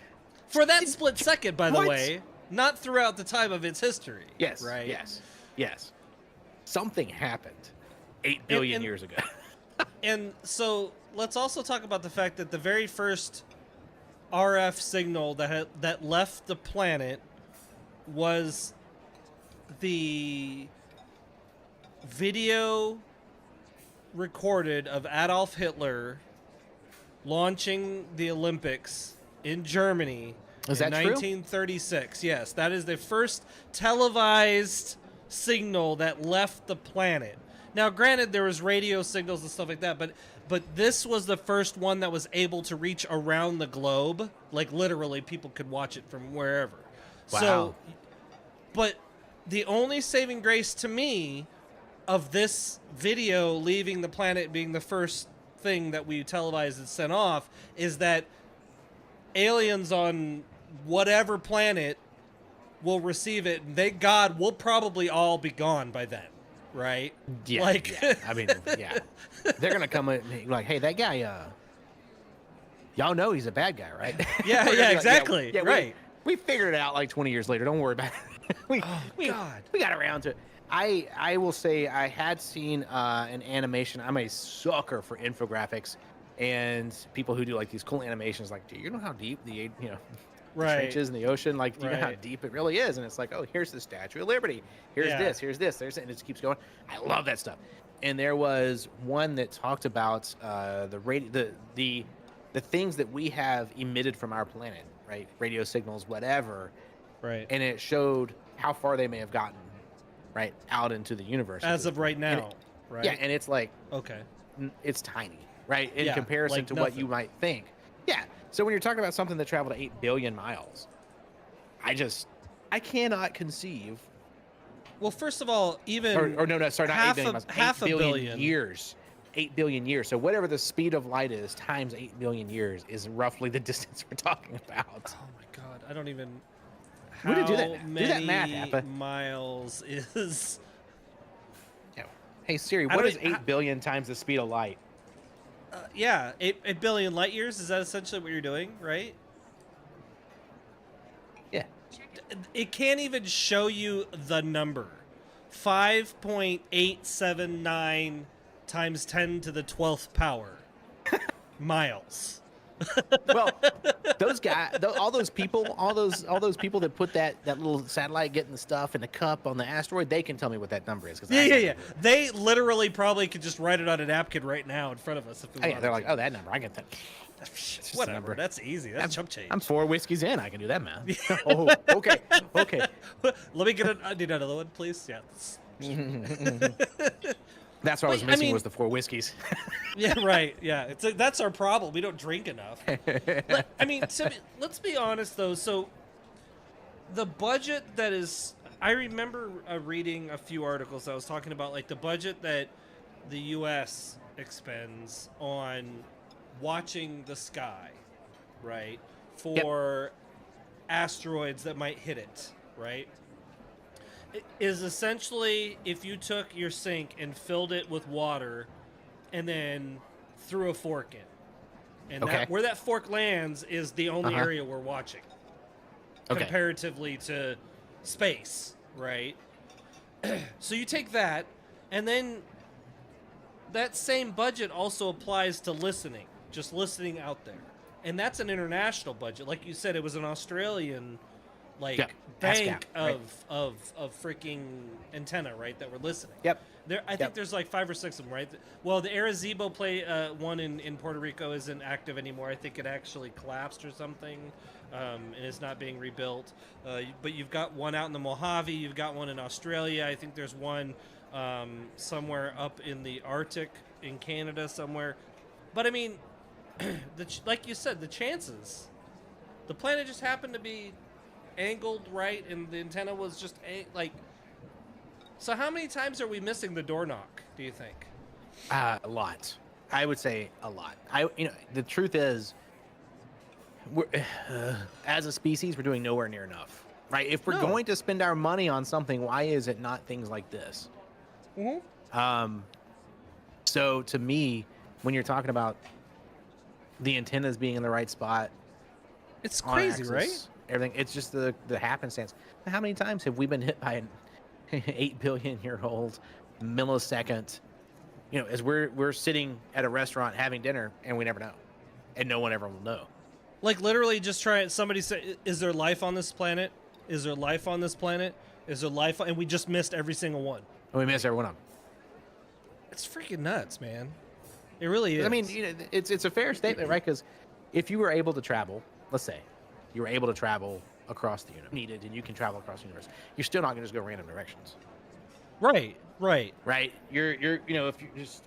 For that split second, by the What? way, not throughout the time of its history. yes, Right. yes. Something happened 8 billion and- years ago. And so let's also talk about the fact that the very first RF signal that left the planet was the video recorded of Adolf Hitler launching the Olympics in Germany Is in that true? 1936. Yes, that is the first televised signal that left the planet. Now, granted, there was radio signals and stuff like that, but this was the first one that was able to reach around the globe. Like literally, people could watch it from wherever. Wow. So, but the only saving grace to me of this video leaving the planet being the first thing that we televised and sent off is that aliens on whatever planet will receive it. And thank God we'll probably all be gone by then, right? Yeah, Like- yeah. I mean, yeah. They're gonna come in and be like, hey, that guy, y'all know he's a bad guy, right? Yeah, We're gonna yeah, be like, exactly, right. We figured it out like 20 years later. Don't worry about it. we God. we got around to it. I will say I had seen an animation. I'm a sucker for infographics and people who do like these cool animations. Like, do you know how deep the Right. trenches in the ocean? Like, do you know how Right. deep it really is? And it's like, oh, here's the Statue of Liberty. Here's Yeah. this. Here's this. There's, and it just keeps going. I love that stuff. And there was one that talked about the things that we have emitted from our planet right? Radio signals, whatever. Right. And it showed how far they may have gotten, right, out into the universe. As of right now, right? Yeah, and it's like, okay, it's tiny, right, in Yeah, comparison like to what nothing. you might think. Yeah. So when you're talking about something that traveled 8 billion miles, I cannot conceive. well, first of all, even Or no, sorry, not 8 billion miles. half 8 a billion billion years. 8 billion years. So whatever the speed of light is times 8 billion years is roughly the distance we're talking about. Oh my god, I don't even. We How did do that math. many Do that math, Hapa. miles is? Yeah. Hey Siri, I what don't is 8 billion times the speed of light? Yeah, 8 billion light years. Is that essentially what you're doing, right? Yeah. It can't even show you the number. 5.879 times 10 to the 12th power miles. Well, those guys, all those people that put that little satellite getting the stuff in the cup on the asteroid, they can tell me what that number is. Yeah. They literally probably could just write it on a napkin right now in front of us if we wanted They're like, to. oh, that number, I get that. Just a Whatever, number. that's easy. That's chump change. I'm 4 whiskeys in. I can do that math. Oh, okay. Let me get I need another one, please. Yeah. That's what I was missing was the 4 whiskeys. Yeah, right. Yeah, it's like, that's our problem. We don't drink enough. I mean, let's be honest though. So the budget that is, I remember reading a few articles that was talking about like the budget that the U.S. expends on watching the sky, right, for asteroids that might hit it, right? Is essentially if you took your sink and filled it with water and then threw a fork in. And where that fork lands is the only area we're watching. Comparatively to space, right? So you take that, and then that same budget also applies to listening, just listening out there. And that's an international budget. Like you said, it was an Australian bank of freaking antenna, right, that were listening. Yep. I think there's like 5 or 6 of them, right? Well, the Arecibo one in Puerto Rico isn't active anymore. I think it actually collapsed or something, and it's not being rebuilt. But you've got one out in the Mojave. You've got one in Australia. I think there's one somewhere up in the Arctic in Canada somewhere. But I mean, like you said, the chances. The planet just happened to be angled right, and the antenna was just So how many times are we missing the door knock, do you think? A lot. I would say a lot. The truth is, we're as a species, we're doing nowhere near enough, right? If we're going to spend our money on something, why is it not things like this? So to me, when you're talking about the antennas being in the right spot, it's crazy, right? Everything. It's just the happenstance. How many times have we been hit by an 8 billion year old millisecond? As we're sitting at a restaurant having dinner and we never know, and no one ever will know. Like literally, just try. Somebody say, "Is there life on this planet? Is there life on this planet? Is there life?" And we just missed every single one. And we missed every one of them. It's freaking nuts, man. It really is. I mean, it's a fair statement, right? Because if you were able to travel, let's say, you were able to travel across the universe, and you can travel across the universe, you're still not going to just go random directions. Right. You're if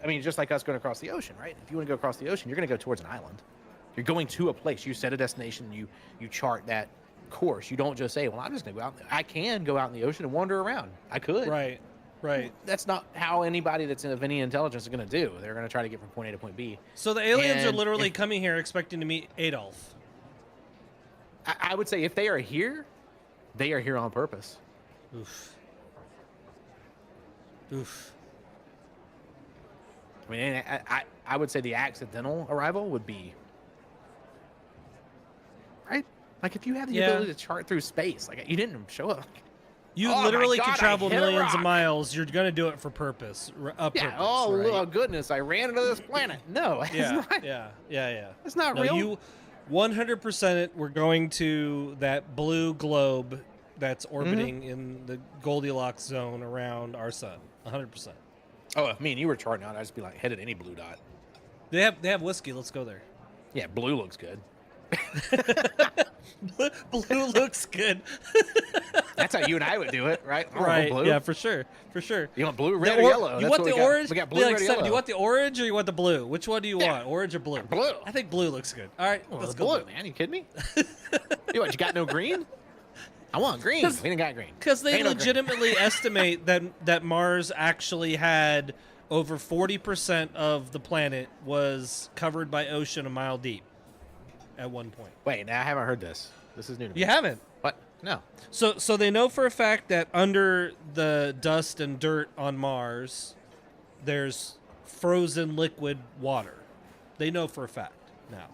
you just like us going across the ocean, right? If you want to go across the ocean, you're going to go towards an island. You're going to a place. You set a destination. You chart that course. You don't just say, "Well, I'm just going to go out." I can go out in the ocean and wander around. I could. Right. That's not how anybody that's of any intelligence is going to do. They're going to try to get from point A to point B. So the aliens are literally coming here expecting to meet Adolf. I would say if they are here on purpose. Oof. I mean, I would say the accidental arrival would be right. Like if you have the ability to chart through space, like you didn't show up. You literally can travel millions of miles. You're going to do it for purpose. Purpose, oh goodness, I ran into this planet. No, yeah. It's not real. You 100% we're going to that blue globe that's orbiting in the Goldilocks zone around our sun. 100%. Oh, if me and you were charting out, I'd just be like, headed any blue dot. They have whiskey. Let's go there. Yeah, blue looks good. Blue looks good. That's how you and I would do it, right? Oh, Right. blue. Yeah, for sure. For sure. You want blue, red, The or or- yellow? You That's want what the we got. orange? We got Be blue, like, red, or Seven, yellow. do you want the orange or you want the blue? Which one do you Yeah. want? Orange or blue? Blue. I think blue looks good. All right, Well, let's it's go blue, man. You kidding me? You got no green? I want green. We didn't got green. Because they Ain't no green. legitimately estimate that Mars actually had over 40% of the planet was covered by ocean a mile deep at one point. Wait, now I haven't heard this. This is new to me. You haven't? What? No. So they know for a fact that under the dust and dirt on Mars, there's frozen liquid water. They know for a fact now.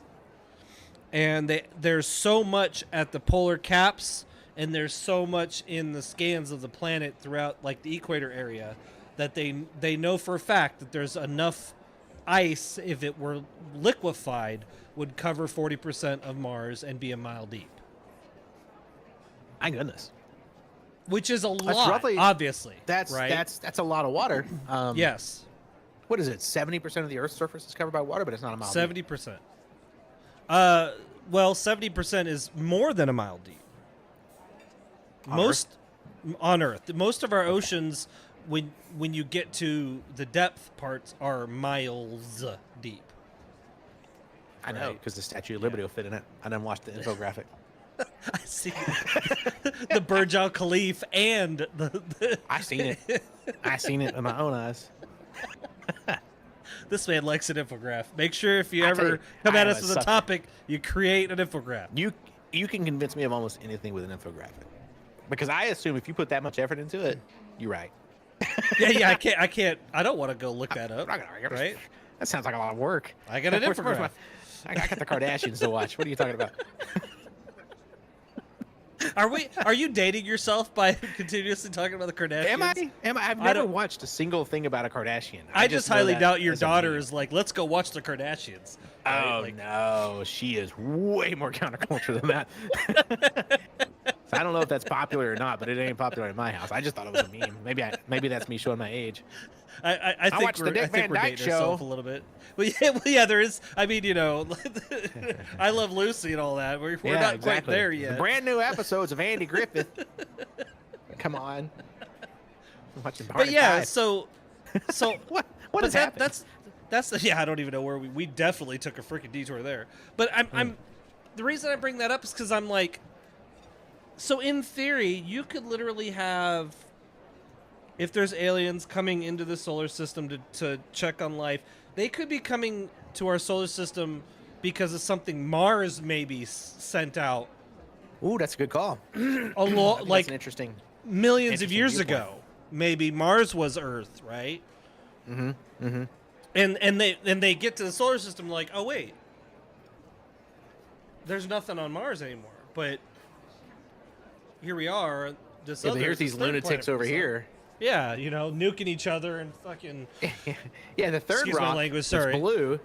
And there's so much at the polar caps, and there's so much in the scans of the planet throughout like the equator area that they know for a fact that there's enough ice, if it were liquefied, would cover 40% of Mars and be a mile deep. My goodness. Which is a lot, roughly- obviously. That's right. that's a lot of water. Yes, What is it? 70% of the Earth's surface is covered by water, but it's not a mile deep. 70%. Well, 70% is more than a mile deep. On Earth, most of our oceans, when you get to the depth parts, are miles deep. I know, Right. because the Statue of Liberty will fit in it. I didn't watch the infographic. I see the Burj Al Khalifa and the I seen it. I seen it with my own eyes. This man likes an infographic. Make sure if you I tell ever you, come I at am us a with a sucker. topic, you create an infographic. You can convince me of almost anything with an infographic, because I assume if you put that much effort into it, you're right. Yeah. I can't. I don't want to go look that up. I'm not gonna argue. Right? That sounds like a lot of work. I got an Where's infographic. I got the Kardashians to watch. What are you talking about? Are you dating yourself by continuously talking about the Kardashians? Am I? I've I never don't- watched a single thing about a Kardashian. I just know highly that doubt your as a daughter meme. is like, let's go watch the Kardashians. Right? Oh Like, no, she is way more counterculture than that. So I don't know if that's popular or not, but it ain't popular in my house. I just thought it was a meme. Maybe that's me showing my age. I think watched the Dick Van we're Dyke dating ourselves Show. a little bit. Well, yeah, there is. I mean, I Love Lucy and all that. We're Yeah, not exactly. quite there The yet. brand new episodes of Andy Griffith. Come on. I'm watching But Barney yeah, Fife. so what but has happened? that's yeah. I don't even know where we definitely took a freaking detour there. But I'm the reason I bring that up is because I'm like, so in theory, you could literally have, if there's aliens coming into the solar system to check on life, they could be coming to our solar system because of something Mars maybe sent out Ooh, that's a good call. a lot, That's like an interesting. millions of interesting years viewpoint. ago. Maybe Mars was Earth, right? Mm-hmm. Mm-hmm. And they get to the solar system like, oh wait, there's nothing on Mars anymore. But here we are. Yeah, but here's these lunatics over here. Yeah, nuking each other and fucking. Yeah, the third Excuse my rock language, that's sorry. blue.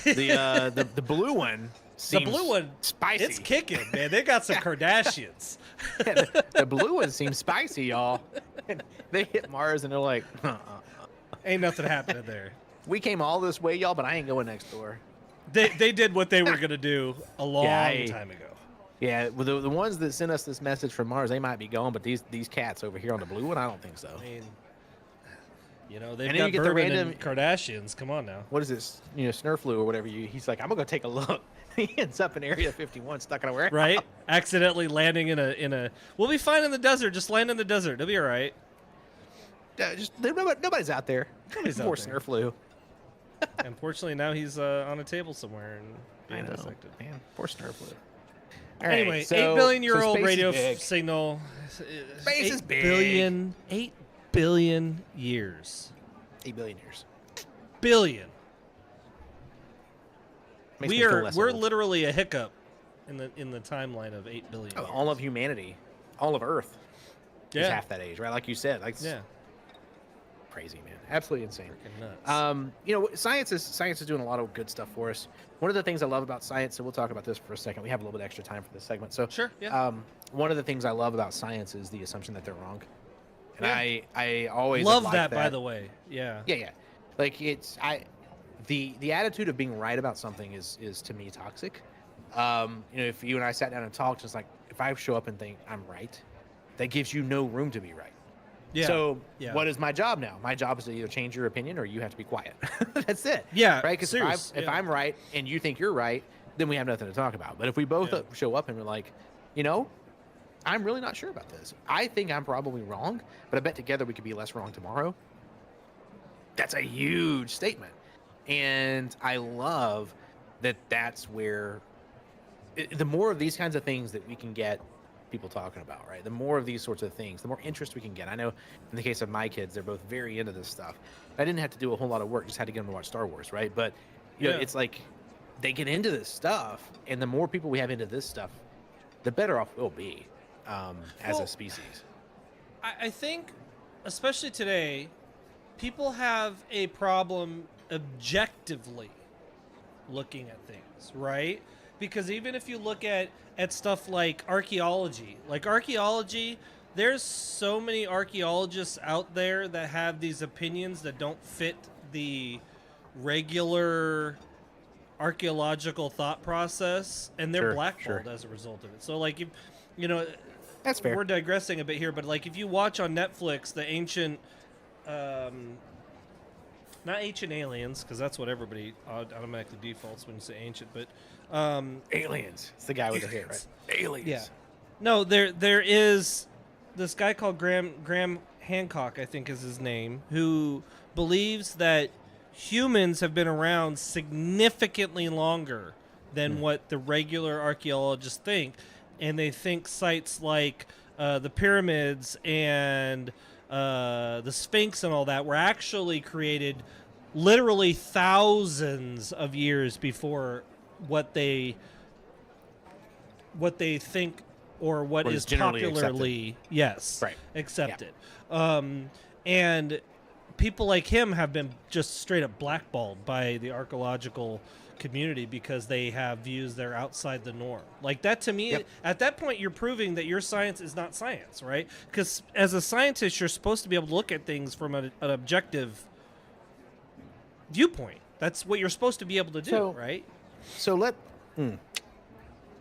The blue one The seems blue one, spicy. it's kicking, man. They got some Kardashians. Yeah, the blue one seems spicy, y'all. They hit Mars and they're like, Ain't nothing happening there. we came all this way, y'all, but I ain't going next door. They did what they were gonna do a long time ago. Yeah, well, the ones that sent us this message from Mars, they might be gone, but these cats over here on the blue one, I don't think so. I mean, they've And then got you get the bourbon random- and Kardashians. Come on now. What is this? Snurflu or whatever. He's like, I'm gonna go take a look. He ends up in Area 51, stuck in a warehouse. Right? Accidentally landing in a. We'll be fine in the desert. Just land in the desert. It'll be all right. Nobody's out there. Nobody's out Poor there. Snurflu. Unfortunately, now he's on a table somewhere and I being know, dissected. man. Poor Snurflu. Anyway, so, 8 billion-year-old space is radio big. signal. Space is big. 8 billion years. 8 billion years. Billion. Makes me feel less We're old. literally a hiccup in the timeline of 8 billion. Oh, years. all of humanity, all of Earth is Yeah. half that age, right? Like you said, like Yeah. crazy, man, absolutely insane. Freaking nuts. Science is doing a lot of good stuff for us. One of the things I love about science, so we'll talk about this for a second. We have a little bit extra time for this segment, so Sure, yeah. one of the things I love about science is the assumption that they're wrong, and Yeah. I always Love have that, liked by the way. Yeah. Yeah. Like the attitude of being right about something is to me toxic. If you and I sat down and talked, it's like if I show up and think I'm right, that gives you no room to be right. Yeah. So yeah. what is my job now? My job is to either change your opinion or you have to be quiet. That's it. Yeah. Right? Because if I'm right and you think you're right, then we have nothing to talk about. But if we both show up and we're like, I'm really not sure about this. I think I'm probably wrong, but I bet together we could be less wrong tomorrow. That's a huge statement. And I love that that's where the more of these kinds of things that we can get people talking about, right? The more of these sorts of things, the more interest we can get. I know in the case of my kids, they're both very into this stuff. I didn't have to do a whole lot of work, just had to get them to watch Star Wars, right? But it's like they get into this stuff, and the more people we have into this stuff, the better off we'll be as a species. I think, especially today, people have a problem objectively looking at things, right? Because even if you look at stuff like archaeology, there's so many archaeologists out there that have these opinions that don't fit the regular archaeological thought process, and they're blackballed as a result of it. So like, if that's fair. We're digressing a bit here, but like if you watch on Netflix the ancient not Ancient Aliens, because that's what everybody automatically defaults when you say ancient, but Aliens. It's the guy with the hair, right? Aliens. Yeah. No, there is this guy called Graham Hancock, I think is his name, who believes that humans have been around significantly longer than what the regular archaeologists think, and they think sites like the pyramids and the Sphinx and all that were actually created literally thousands of years before what they think or what is popularly accepted. And people like him have been just straight up blackballed by the archaeological community because they have views that are outside the norm. Like that, to me, at that point, you're proving that your science is not science, right? Because as a scientist, you're supposed to be able to look at things from an objective viewpoint. That's what you're supposed to be able to do, right? So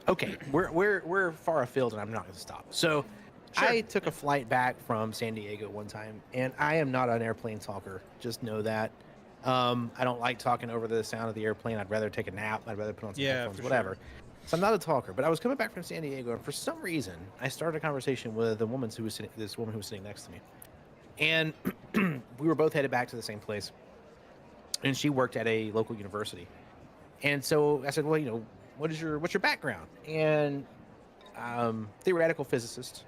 okay, we're far afield, and I'm not going to stop. So I took a flight back from San Diego one time, and I am not an airplane talker. Just know that. I don't like talking over the sound of the airplane. I'd rather take a nap. I'd rather put on some headphones, whatever. So I'm not a talker. But I was coming back from San Diego, and for some reason, I started a conversation with this woman who was sitting next to me, and we were both headed back to the same place. And she worked at a local university, and so I said, "Well, what's your background?" And theoretical physicist,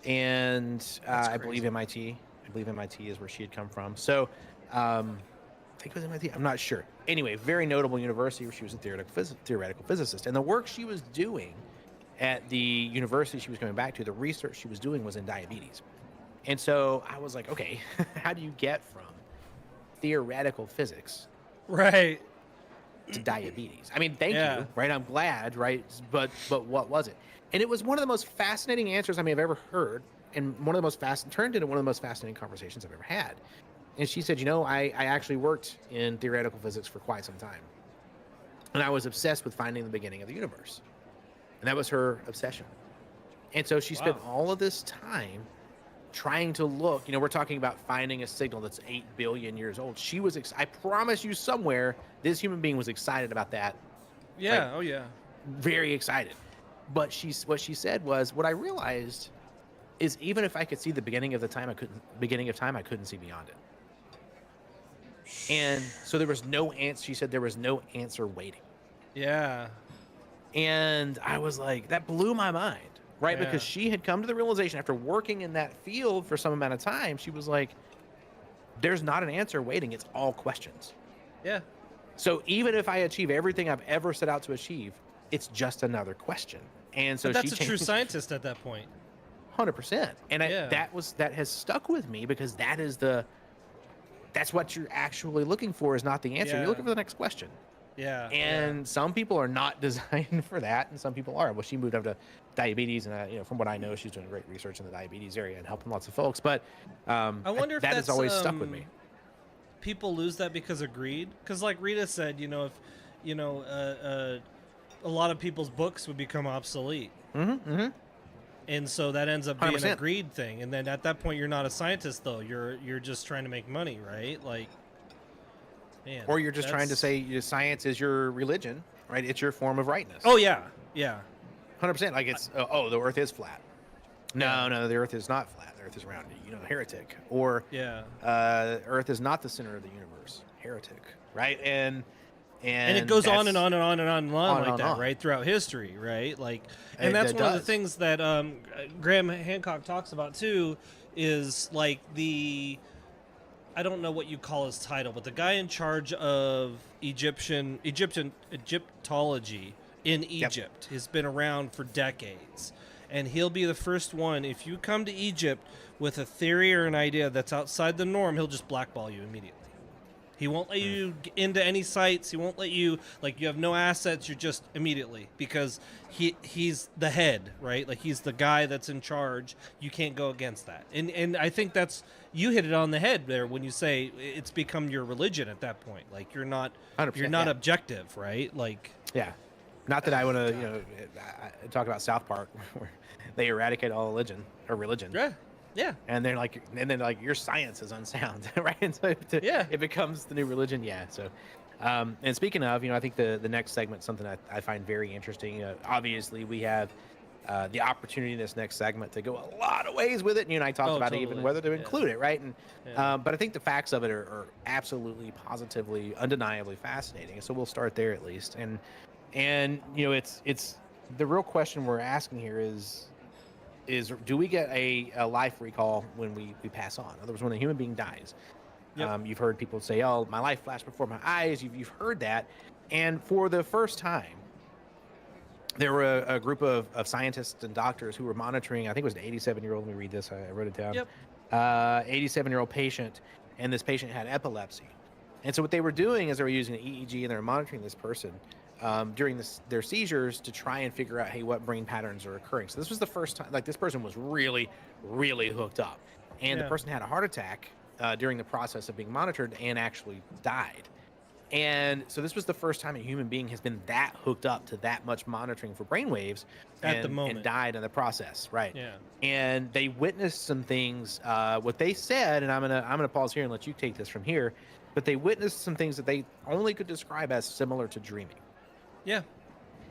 and I believe MIT. I believe MIT is where she had come from. So. I think it was MIT. I'm not sure. Anyway, very notable university where she was a theoretical physicist. And the work she was doing at the university she was coming back to, the research she was doing was in diabetes. And so I was like, okay, how do you get from theoretical physics to diabetes? I mean, thank you, right? I'm glad, right? But what was it? And it was one of the most fascinating answers I may have ever heard, and turned into one of the most fascinating conversations I've ever had. And she said, I actually worked in theoretical physics for quite some time. And I was obsessed with finding the beginning of the universe. And that was her obsession. And so she spent all of this time trying to look. We're talking about finding a signal that's 8 billion years old. She was, I promise you somewhere, this human being was excited about that. Yeah, Very excited. But what she said was, what I realized is even if I could see the beginning of time, I couldn't see beyond it. And so there was no answer. She said there was no answer waiting. Yeah. And I was like, that blew my mind, right? Because she had come to the realization after working in that field for some amount of time, she was like, there's not an answer waiting. It's all questions. Yeah. So even if I achieve everything I've ever set out to achieve, it's just another question. And so that's a true scientist at that point. 100%. And that has stuck with me because that's what you're actually looking for, is not the answer. You're looking for the next question. Yeah. And some people are not designed for that, and some people are. Well, she moved up to diabetes, and from what I know, she's doing great research in the diabetes area and helping lots of folks. But I wonder if that has always stuck with me. People lose that because of greed. Because, like Rita said, if a a lot of people's books would become obsolete. Mm-hmm. And so that ends up being 100%. a greed thing. And then at that point, you're not a scientist, though. You're just trying to make money, right? Like, man. Or you're just trying to say science is your religion, right? It's your form of rightness. Oh, yeah. Yeah. 100%. Like it's, the earth is flat. Yeah. No, the earth is not flat. The earth is round. Heretic. Or Yeah. earth is not the center of the universe. Heretic. Right? And it goes on and on and on and on and on like that, on. right? Throughout history, right? Like, and that's It one of the does. things that Graham Hancock talks about too, is like I don't know what you call his title, but the guy in charge of Egyptology in Egypt has been around for decades. And he'll be the first one. If you come to Egypt with a theory or an idea that's outside the norm, he'll just blackball you immediately. He won't let you into any sites. He won't let you, like, you have no assets. You're just immediately, because he's the head, right? Like, he's the guy that's in charge. You can't go against that. And I think you hit it on the head there when you say it's become your religion at that point. Like, you're not objective, right? Like, yeah. Not that I want to, talk about South Park where they eradicate all religion. Yeah. And they're like, your science is unsound, right? And so it becomes the new religion. Yeah. So, and speaking of, I think the next segment, something I find very interesting. Obviously, we have the opportunity in this next segment to go a lot of ways with it. And you and I talked about even whether to include it, right? And but I think the facts of it are absolutely, positively, undeniably fascinating. So we'll start there at least. And it's the real question we're asking here is do we get a life recall when we pass on? In other words, when a human being dies. Yep. You've heard people say, "Oh, my life flashed before my eyes." You've heard that, and for the first time, there were a group of scientists and doctors who were monitoring. I think it was an 87-year-old. Let me read this. I wrote it down. Yep. 87-year-old patient, and this patient had epilepsy, and so what they were doing is they were using an EEG and they were monitoring this person during their seizures to try and figure out, hey, what brain patterns are occurring. So this was the first time, like, this person was really, really hooked up. And the person had a heart attack during the process of being monitored and actually died. And so this was the first time a human being has been that hooked up to that much monitoring for brainwaves at the moment, and died in the process, right? Yeah. And they witnessed some things. What they said, and I'm gonna pause here and let you take this from here, but they witnessed some things that they only could describe as similar to dreaming. Yeah.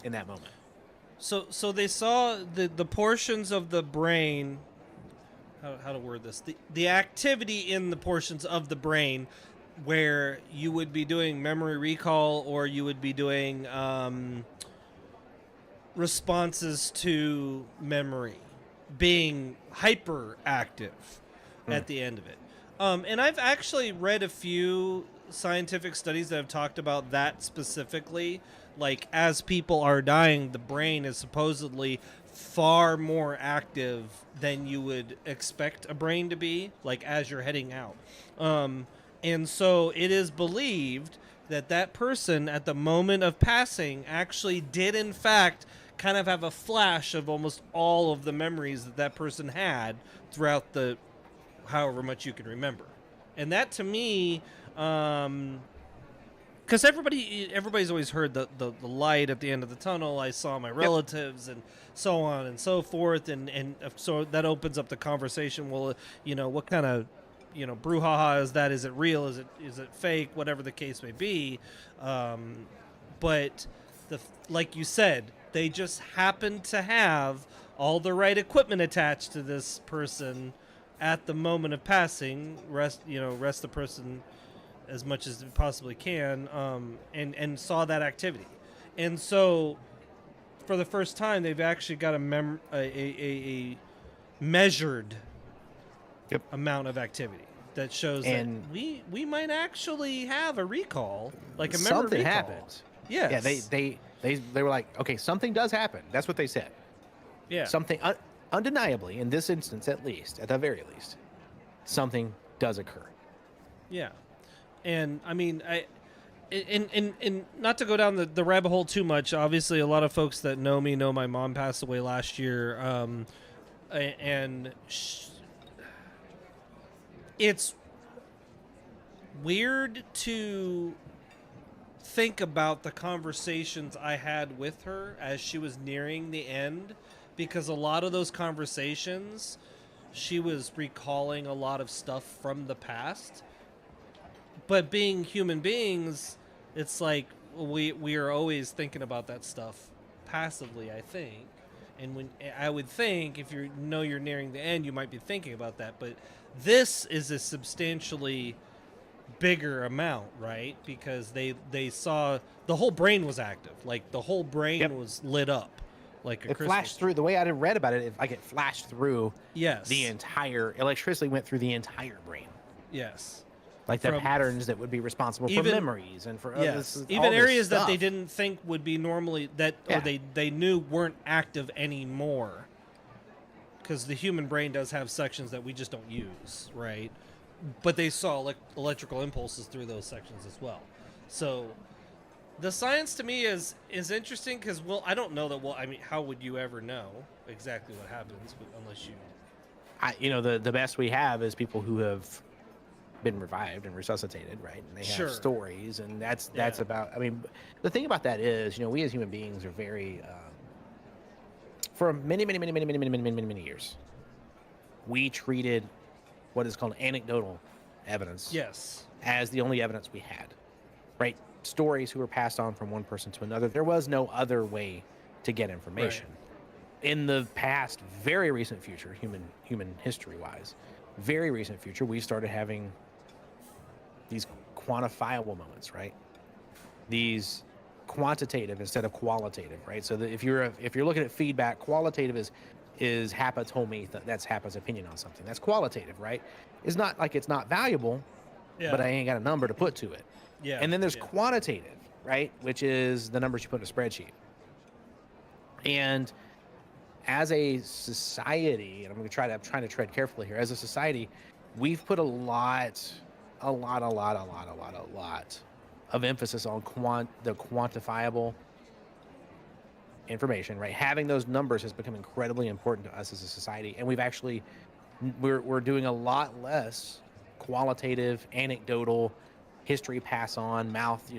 In that moment. So they saw the portions of the brain. How to word this? The activity in the portions of the brain where you would be doing memory recall, or you would be doing responses to memory, being hyperactive at the end of it. And I've actually read a few scientific studies that have talked about that specifically. Like, as people are dying, the brain is supposedly far more active than you would expect a brain to be, like, as you're heading out. And so it is believed that person at the moment of passing actually did, in fact, kind of have a flash of almost all of the memories that person had throughout the however much you can remember. And that, to me, because everybody's always heard the light at the end of the tunnel. I saw my relatives, and so on and so forth, and so that opens up the conversation. Well, what kind of brouhaha is that? Is it real? Is it fake? Whatever the case may be. But like you said, they just happened to have all the right equipment attached to this person at the moment of passing. Rest the person as much as it possibly can, and saw that activity. And so for the first time, they've actually got a measured amount of activity that shows and that we might actually have a recall, like a memory something recall. happens. Yes. Yeah, they were like, okay, something does happen. That's what they said. Yeah. Something undeniably, in this instance at the very least, something does occur. Yeah. And I mean, and not to go down the rabbit hole too much. Obviously, a lot of folks that know me know my mom passed away last year, and it's weird to think about the conversations I had with her as she was nearing the end, because a lot of those conversations, she was recalling a lot of stuff from the past. But being human beings, it's like we are always thinking about that stuff passively, I think. And when I would think if you know you're nearing the end, you might be thinking about that. But this is a substantially bigger amount, right? Because they saw the whole brain was active, like the whole brain was lit up, like a It Christmas flashed through. The way I had read about it, like it flashed through Yes. the entire electricity went through the entire brain. Yes. Like the From- patterns that would be responsible for even- memories and for Yes. all Even this areas that they stuff. didn't think would be normally that Yeah. or they knew weren't active anymore. Because the human brain does have sections that we just don't use, right? But they saw electrical impulses through those sections as well. So the science to me is interesting because, well, I don't know that. Well, I mean, how would you ever know exactly what happens unless you? The best we have is people who have been revived and resuscitated, right? And they have Sure. stories, and that's Yeah. about. I mean, the thing about that is, we as human beings are very, for many years, we treated what is called anecdotal evidence Yes. as the only evidence we had, right? Stories who were passed on from one person to another. There was no other way to get information. In the past, very recent future, human history wise, very recent future, we started having these quantifiable moments, right? These quantitative instead of qualitative, right? So that if you're looking at feedback, qualitative is Hapa told me that's Hapa's opinion on something. That's qualitative, right? It's not like it's not valuable, Yeah. but I ain't got a number to put to it. Yeah. And then there's yeah. quantitative, right? Which is the numbers you put in a spreadsheet. And as a society, and I'm trying to tread carefully here, as a society, we've put a lot of emphasis on the quantifiable information, right? Having those numbers has become incredibly important to us as a society, and we're doing a lot less qualitative, anecdotal, history pass on, mouth,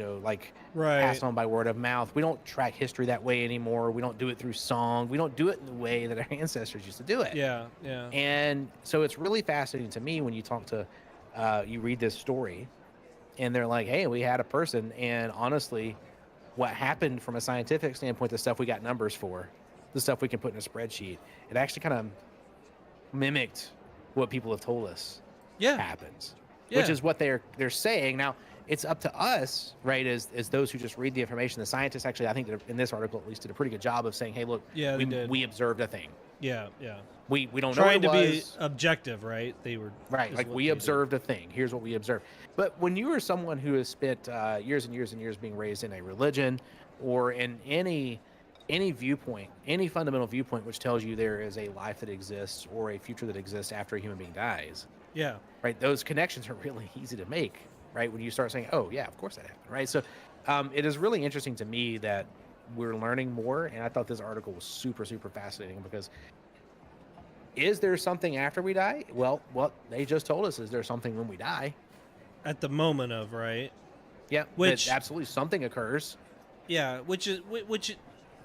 Right. pass on by word of mouth. We don't track history that way anymore. We don't do it through song. We don't do it in the way that our ancestors used to do it. Yeah. Yeah. And so it's really fascinating to me when you talk to, you read this story, and they're like, hey, we had a person, and honestly, what happened from a scientific standpoint, the stuff we got numbers for, the stuff we can put in a spreadsheet, it actually kind of mimicked what people have told us Yeah. happens, Yeah. which is what they're saying. Now, it's up to us, right, as those who just read the information. The scientists actually, I think, in this article at least, did a pretty good job of saying, hey, look, Yeah, they did. we observed a thing. Yeah. Yeah. We don't Trying know to what be it was. objective, right? They were Right, is like what we they did. observed a thing. Here's what we observed. But when you are someone who has spent years and years and years being raised in a religion or in any viewpoint, any fundamental viewpoint which tells you there is a life that exists or a future that exists after a human being dies, Yeah. right? Those connections are really easy to make, right? When you start saying, oh, yeah, of course that happened, right? So it is really interesting to me that we're learning more. And I thought this article was super, super fascinating because is there something after we die? Well, what they just told us is there something when we die. At the moment of, right? Yeah, Which- absolutely something occurs. Yeah, which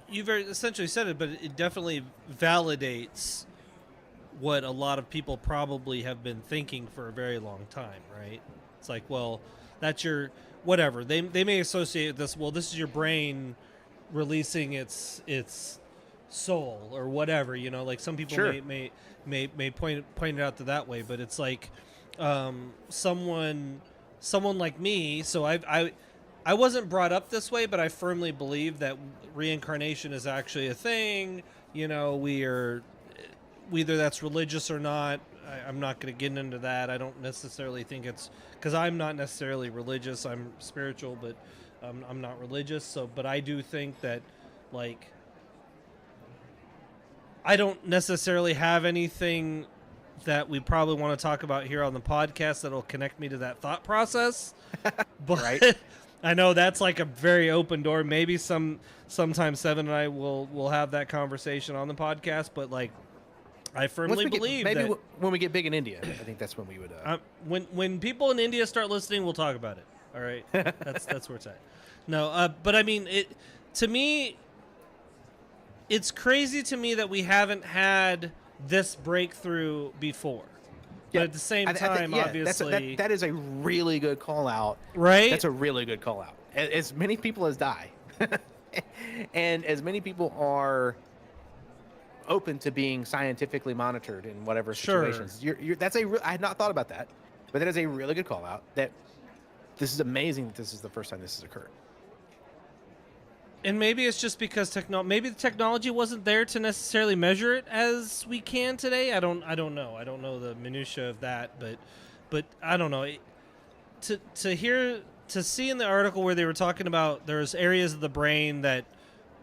you very essentially said it, but it definitely validates what a lot of people probably have been thinking for a very long time, right? It's like, well, that's your whatever. They may associate this. Well, this is your brain releasing its soul or whatever. Like some people Sure. may point it out to that way, but it's like someone like me. So I wasn't brought up this way, but I firmly believe that reincarnation is actually a thing. Whether that's religious or not, I'm not going to get into that. I don't necessarily think it's because I'm not necessarily religious. I'm spiritual, but I'm not religious. So, but I do think that, like, I don't necessarily have anything that we probably want to talk about here on the podcast that'll connect me to that thought process. But Right. I know that's like a very open door. Maybe sometime Seven and I will have that conversation on the podcast. But like, I firmly believe maybe that when we get big in India, I think that's when we would. when people in India start listening, we'll talk about it. All right, that's where it's at. No, but I mean, to me, it's crazy to me that we haven't had this breakthrough before. But Yeah. at the same I time, think, yeah, obviously, that is a really good call out. right? That's a really good call out. As many people as die, and as many people are open to being scientifically monitored in whatever Sure. situations. That's I had not thought about that, but that is a really good call out. That this is amazing that this is the first time this has occurred. And maybe it's just because maybe the technology wasn't there to necessarily measure it as we can today. I don't know. I don't know the minutia of that, but I don't know. To see in the article where they were talking about there's areas of the brain that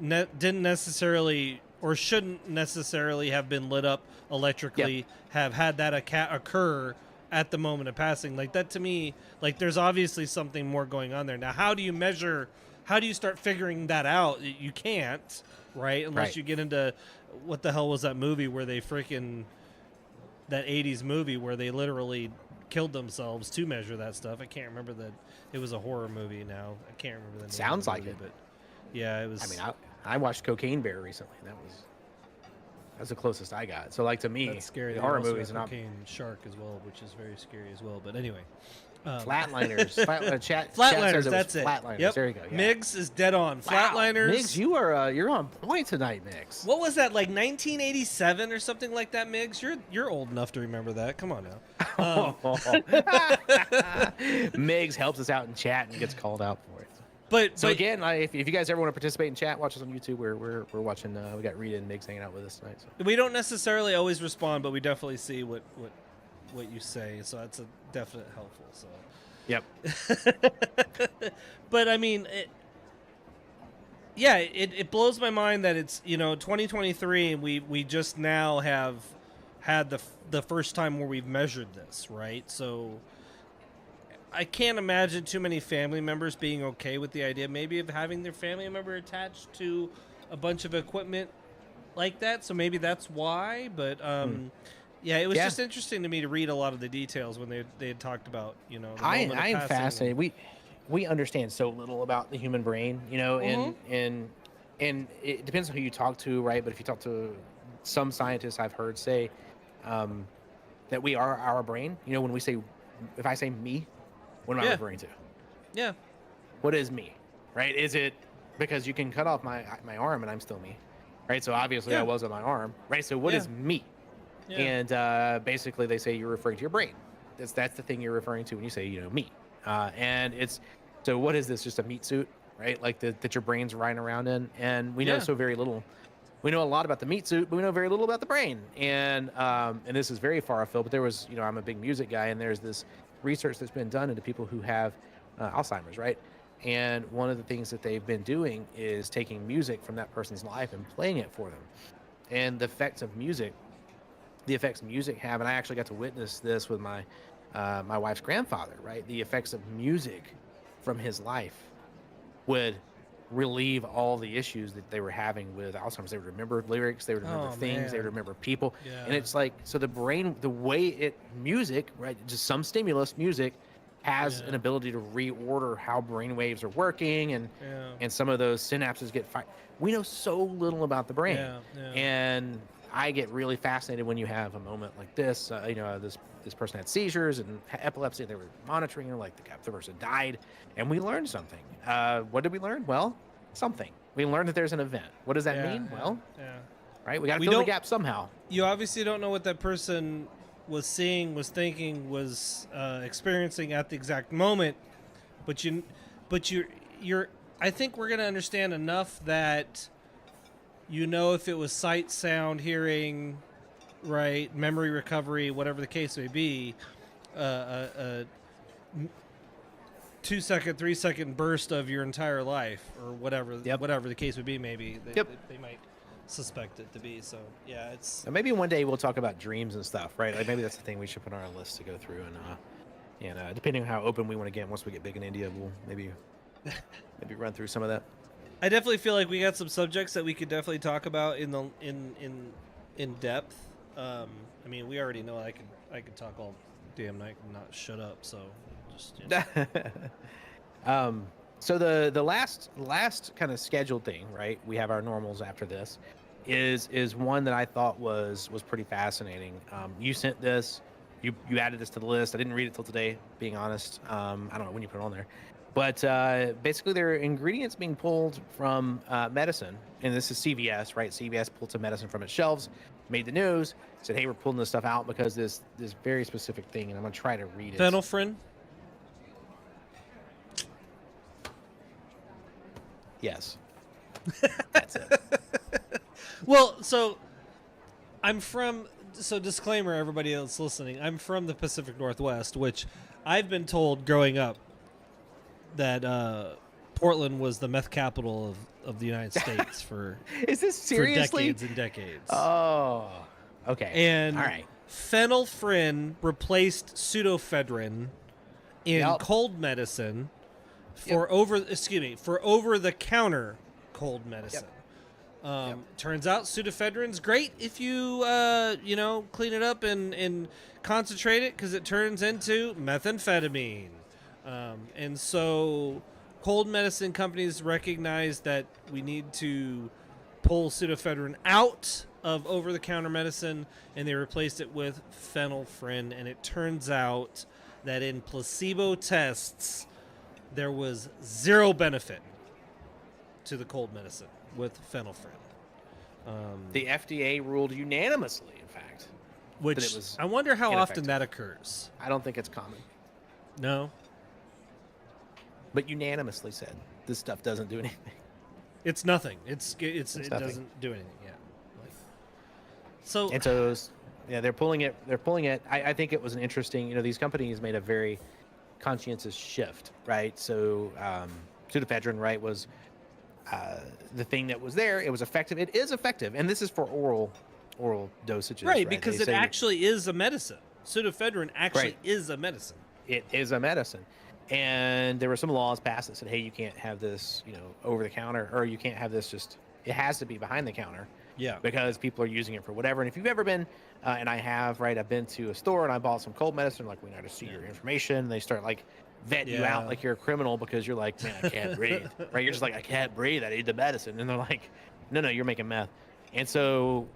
didn't necessarily or shouldn't necessarily have been lit up electrically, have had that occur at the moment of passing. Like that to me, like there's obviously something more going on there. Now, how do you measure? How do you start figuring that out? You can't, right? Unless you get into what the hell was that movie where they freaking that 80s movie where they literally killed themselves to measure that stuff. I can't remember that. It was a horror movie now. I can't remember the name. Sounds of the like movie, it. But yeah, it was. I mean, I watched Cocaine Bear recently. That's the closest I got. So like to me, that's scary. the They horror also movies got are not Cocaine Shark as well, which is very scary as well. But anyway. Flatliners. Chat Flatliners, says it was that's it. Flatliners. Yep. There you go. Yeah. Miggs is dead on. Wow. Flatliners. Miggs, you're on point tonight, Miggs. What was that, like 1987 or something like that, Miggs? You're old enough to remember that. Come on now. Miggs helps us out in chat and gets called out for it. But Again, if you guys ever want to participate in chat, watch us on YouTube. We're watching. We got Rita and Miggs hanging out with us tonight. So. we don't necessarily always respond, but we definitely see what you say. So that's a definite helpful. So. Yep. But I mean, it blows my mind that it's 2023 and we just now have had the first time where we've measured this, right? So I can't imagine too many family members being okay with the idea maybe of having their family member attached to a bunch of equipment like that. So maybe that's why. But yeah, it was just interesting to me to read a lot of the details when they had talked about the I moment am fascinated. We understand so little about the human brain, and it depends on who you talk to, right? But if you talk to some scientists, I've heard say that we are our brain. When we say, if I say me, what am I referring to? Yeah. What is me, right? Is it because you can cut off my arm and I'm still me, right? So obviously I was on my arm, right? So what is me? Yeah. And basically they say you're referring to your brain. That's the thing you're referring to when you say me. And it's so what is this? Just a meat suit, right? Like that your brain's riding around in. And we know so very little. We know a lot about the meat suit, but we know very little about the brain. And this is very far afield. But there was, I'm a big music guy, and there's this research that's been done into people who have Alzheimer's, right? And one of the things that they've been doing is taking music from that person's life and playing it for them. And the effects music have, and I actually got to witness this with my wife's grandfather, right? The effects of music from his life would relieve all the issues that they were having with Alzheimer's. They would remember lyrics, they would remember things, they would remember people. Yeah. And it's like, so the brain, the way music, right? Just some stimulus, music has an ability to reorder how brain waves are working, and some of those synapses get fired. We know so little about the brain. And I get really fascinated when you have a moment like this. This person had seizures and epilepsy. They were monitoring her, like the person died, and we learned something. What did we learn? Well, something. We learned that there's an event. What does that mean? Well, right. We got to fill the gap somehow. You obviously don't know what that person was seeing, was thinking, was experiencing at the exact moment, but you're. I think we're gonna understand enough that. If it was sight, sound, hearing, right, memory recovery, whatever the case may be, a 2-second, 3-second burst of your entire life, or whatever the case would be, maybe they might suspect it to be. So yeah, it's. And maybe one day we'll talk about dreams and stuff, right? Like maybe that's the thing we should put on our list to go through, and depending on how open we want to get, once we get big in India, we'll maybe run through some of that. I definitely feel like we got some subjects that we could definitely talk about in depth. I mean, we already know I could talk all damn night and not shut up. So just So the last kind of scheduled thing, right? We have our normals after this, is one that I thought was pretty fascinating. You sent this, you added this to the list. I didn't read it till today, being honest. I don't know when you put it on there, but basically there are ingredients being pulled from medicine, and this is CVS, right? CVS pulled some medicine from its shelves, made the news, said, "Hey, we're pulling this stuff out because this very specific thing," and I'm gonna try to read it. Phenylphrin. Yes. That's it. Well, so disclaimer, everybody else listening, I'm from the Pacific Northwest, which I've been told growing up that Portland was the meth capital of the United States for Is this seriously? for decades and decades. Oh, okay. And all right. phenylphrin replaced pseudoephedrine in Yep. cold medicine for over the counter cold medicine. Turns out pseudoephedrine's great if you clean it up and concentrate it, because it turns into methamphetamine. And so cold medicine companies recognize that we need to pull pseudoephedrine out of over-the-counter medicine, and they replaced it with phenylphrin. And it turns out that in placebo tests, there was zero benefit to the cold medicine with phenylphrin. The FDA ruled unanimously, in fact. Which it was I wonder how often ineffective. that occurs. I don't think it's common, No, but unanimously said this stuff doesn't do anything. it's nothing. It nothing. doesn't do anything. Yeah. So And so, they're pulling it. They're pulling it. I think it was an interesting. These companies made a very conscientious shift, right? So, pseudoephedrine, right, was the thing that was there. It was effective. It is effective, and this is for oral dosages, right, because They it say actually is a medicine. Pseudoephedrine actually Right. is a medicine. it is a medicine. And there were some laws passed that said, hey, you can't have this, over the counter, or you can't have this it has to be behind the counter. Yeah. Because people are using it for whatever. And if you've ever been, and I have, right, I've been to a store and I bought some cold medicine, like, we know to see your information. And they start like vetting you out like you're a criminal because you're like, man, I can't breathe, right? You're just like, I can't breathe. I need the medicine. And they're like, no, you're making meth. And so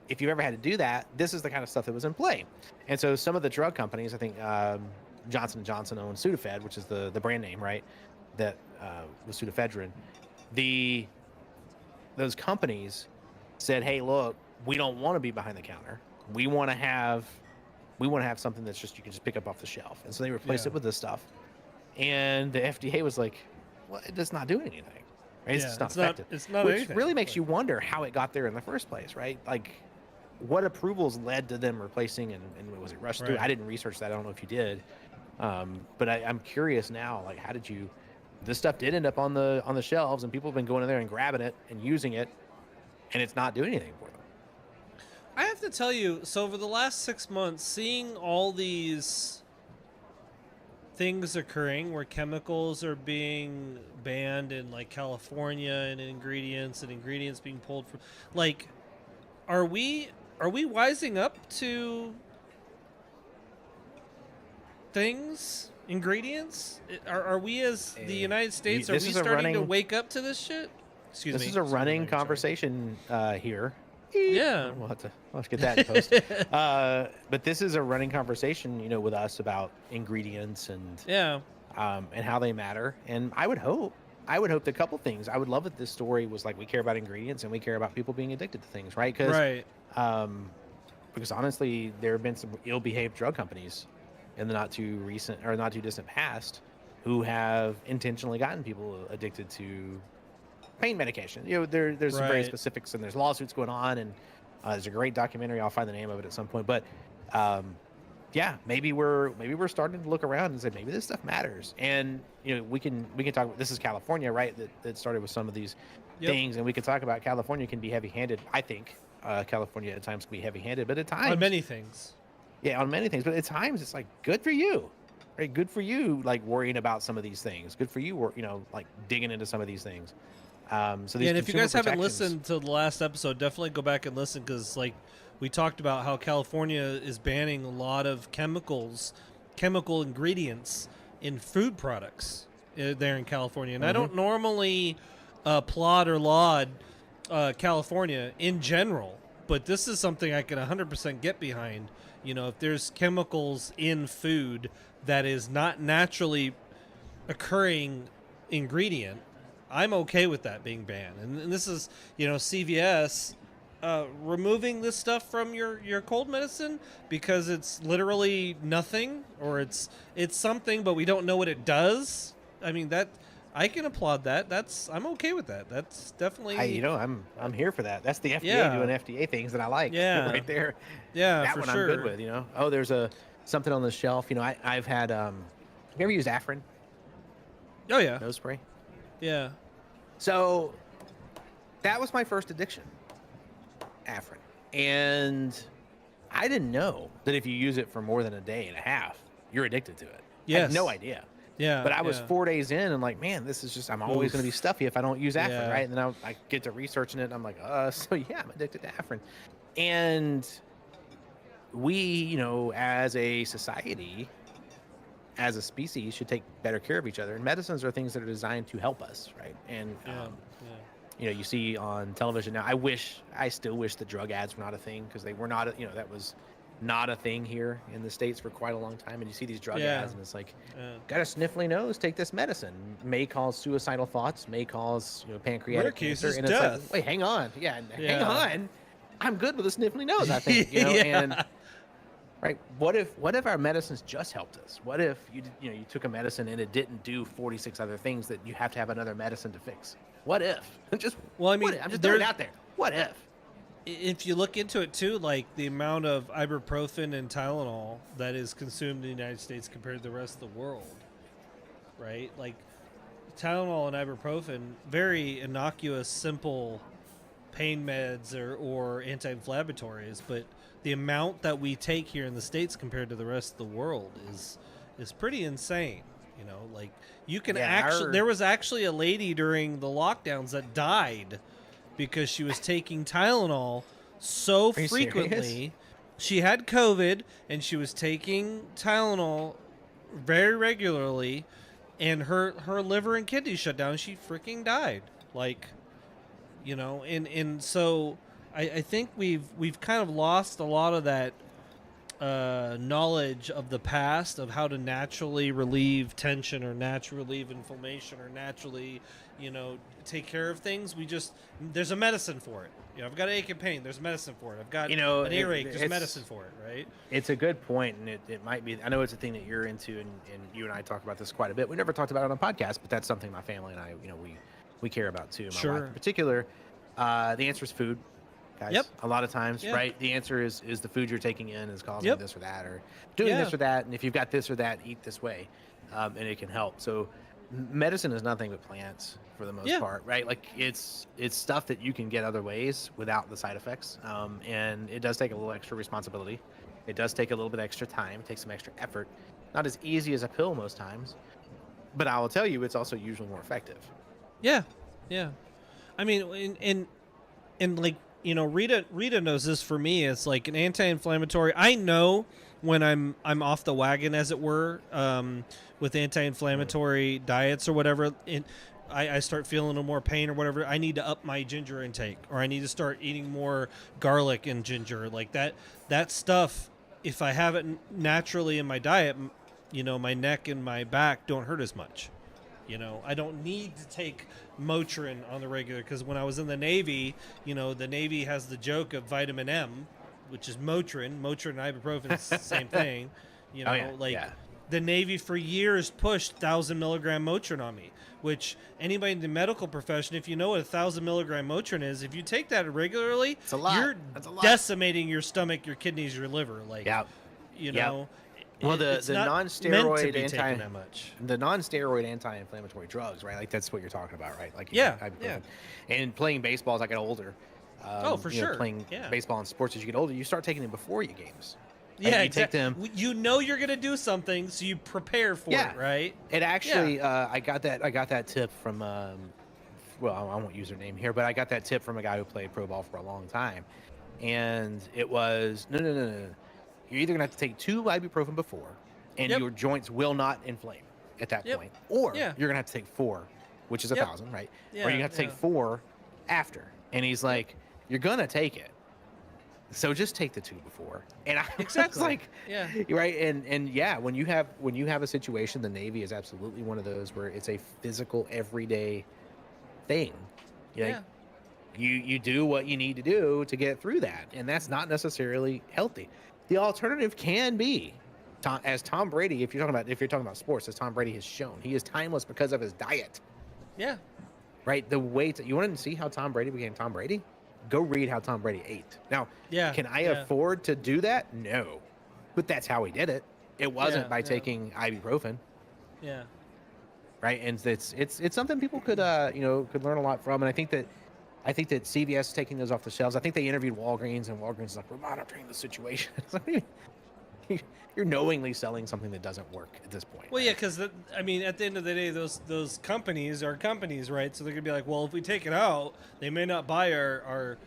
if you've ever had to do that, this is the kind of stuff that was in play. And so some of the drug companies, I think Johnson & Johnson owns Sudafed, which is the brand name, right, that was pseudoephedrine. Those companies said, hey, look, we don't want to be behind the counter. We want to have something that's just you can just pick up off the shelf. And so they replaced it with this stuff. And the FDA was like, well, it does not do anything. Right? It's just not effective. It's not Which anything. really makes you wonder how it got there in the first place, right? Like, what approvals led to them replacing and was it rushed through? Right. I didn't research that. I don't know if you did. But I'm curious now, like, how did this stuff did end up on the shelves, and people have been going in there and grabbing it and using it, and it's not doing anything for them. I have to tell you, so over the last 6 months, seeing all these things occurring where chemicals are being banned in like California and ingredients being pulled from, like, are we wising up to ingredients? Are we as the United States, are we starting to wake up to this shit? Excuse me. This is a running conversation here. Yeah. We'll have to get that in post. But this is a running conversation, with us about ingredients and how they matter. And I would hope that a couple things. I would love if this story was like, we care about ingredients and we care about people being addicted to things, right? Because honestly, there have been some ill-behaved drug companies in the not too distant past who have intentionally gotten people addicted to pain medication. There's some very specifics, and there's lawsuits going on, and there's a great documentary. I'll find the name of it at some point. But maybe we're starting to look around and say maybe this stuff matters. And we can talk about, this is California, right? That started with some of these things, and we can talk about California can be heavy-handed. I think California at times can be heavy-handed, but at times on many things. Yeah, on many things. But at times it's like, good for you. Right? Good for you, like, worrying about some of these things. Good for you, like, digging into some of these things. So these and if you guys haven't protections- listened to the last episode, definitely go back and listen, because like we talked about how California is banning a lot of chemical ingredients in food products. there in California, and I don't normally applaud or laud California in general, but this is something I can 100% get behind. You know, if there's chemicals in food that is not naturally occurring ingredient, I'm okay with that being banned. And this is, you know, CVS removing this stuff from your cold medicine because it's literally nothing, or it's something, but we don't know what it does. I mean, that I can applaud that. I'm okay with that. That's definitely. I'm here for that. That's the FDA Yeah. doing FDA things that I like. Yeah. Right there. Yeah, That for one sure. I'm good with. You know. Oh, there's something on the shelf. You know, I've had. Have you ever used Afrin Oh yeah. nose spray? Yeah. So that was my first addiction, Afrin, and I didn't know that if you use it for more than a day and a half, you're addicted to it. I Yes. had no idea. Yeah. But I was yeah. 4 days in and like, man, this is just, I'm always going to be stuffy if I don't use Afrin, Yeah. right? And then I get to researching it and I'm like, so yeah, I'm addicted to Afrin. And we, you know, as a society, as a species, should take better care of each other. And medicines are things that are designed to help us, right? And, Yeah. you know, you see on television now, I still wish the drug ads were not a thing, because they were not, you know, that was not a thing here in the States for quite a long time. And you see these drug Yeah. ads and it's like, Yeah. got a sniffly nose, take this medicine. May cause suicidal thoughts, may cause, you know, pancreatic Rare cancer. cases, And it's like, death. wait, hang on. Yeah, hang Yeah. on. I'm good with a sniffly nose, I think. You know, Yeah. and right, what if our medicines just helped us? What if you took a medicine and it didn't do 46 other things that you have to have another medicine to fix? What if? Just Well, I mean, what if? I'm just throwing it there's- out there. What if? If you look into it too, like the amount of ibuprofen and Tylenol that is consumed in the United States compared to the rest of the world, right? Like Tylenol and ibuprofen, very innocuous, simple pain meds or anti-inflammatories, but the amount that we take here in the States compared to the rest of the world is pretty insane. You know, like you can there was actually a lady during the lockdowns that died because she was taking Tylenol so Are you frequently. serious? She had COVID and she was taking Tylenol very regularly, and her liver and kidneys shut down. And she freaking died. Like, you know, and so I think we've kind of lost a lot of that knowledge of the past of how to naturally relieve tension or naturally relieve inflammation or naturally, you know, take care of things. There's a medicine for it. You know, I've got an ache and pain. There's medicine for it. I've got an earache. There's medicine for it, right? It's a good point, and it might be. I know it's a thing that you're into, and you and I talk about this quite a bit. We never talked about it on a podcast, but that's something my family and I, you know, we care about too. My wife in particular. The answer is food, guys. Yep. A lot of times, Yep. right? The answer is the food you're taking in is causing Yep. this or that, or doing Yeah. this or that. And if you've got this or that, eat this way, and it can help. So, medicine is nothing but plants for the most Yeah. part, right? Like it's stuff that you can get other ways without the side effects. And it does take a little extra responsibility. It does take a little bit extra time. It takes some extra effort. Not as easy as a pill most times, but I will tell you, it's also usually more effective. Yeah, yeah. I mean, and like, you know, Rita knows this. For me, it's like an anti-inflammatory. I know when I'm off the wagon, as it were, with anti-inflammatory diets or whatever. I start feeling a little more pain or whatever. I need to up my ginger intake, or I need to start eating more garlic and ginger, like that stuff. If I have it naturally in my diet, you know, my neck and my back don't hurt as much. You know, I don't need to take Motrin on the regular, because when I was in the Navy, you know, the Navy has the joke of vitamin M, which is Motrin. Motrin and ibuprofen is the same thing. You know, the Navy for years pushed 1,000 milligram Motrin on me, which anybody in the medical profession, if you know what 1,000 milligram Motrin is, if you take that regularly, It's a lot. you're That's a lot. decimating your stomach, your kidneys, your liver. Like, you know. Well, the it's not non-steroid meant to be taken that much. the non-steroid anti-inflammatory drugs, right? Like that's what you're talking about, right? Like Yeah. And playing baseball as I get older. For you know, sure. playing Yeah. baseball and sports as you get older, you start taking them before your games. Yeah, you exactly. take them. You know you're gonna do something, so you prepare for it, right? It actually, I got that tip from, well, I won't use her name here, but I got that tip from a guy who played pro ball for a long time, and it was no. You're either gonna have to take 2 ibuprofen before, and your joints will not inflame. at that Yep. point, or Yeah. you're gonna have to take 4, which is Yep. 1,000, right? Yeah, Or you have to take yeah. 4 after. And he's like, you're gonna take it, so just take the 2 before. And I was Exactly. like, Yeah. you're right. And yeah, when you have a situation, the Navy is absolutely one of those where it's a physical everyday thing. You're Yeah. like, you do what you need to do to get through that, and that's not necessarily healthy. The alternative can be as Tom Brady, if you're talking about sports, as Tom Brady has shown, he is timeless because of his diet. Yeah. Right, the weight. You want to see how Tom Brady became Tom Brady? Go read how Tom Brady ate. Now, Yeah. can I Yeah. afford to do that? No, but that's how he did it. It wasn't Yeah, by yeah. taking ibuprofen, Yeah. right? And it's something people could could learn a lot from. And I think that CVS is taking those off the shelves. I think they interviewed Walgreens, and Walgreens is like, we're monitoring the situation. It's like, you're knowingly selling something that doesn't work at this point. Well, yeah, because I mean, at the end of the day, those companies are companies, right? So they're gonna be like, well, if we take it out, they may not buy our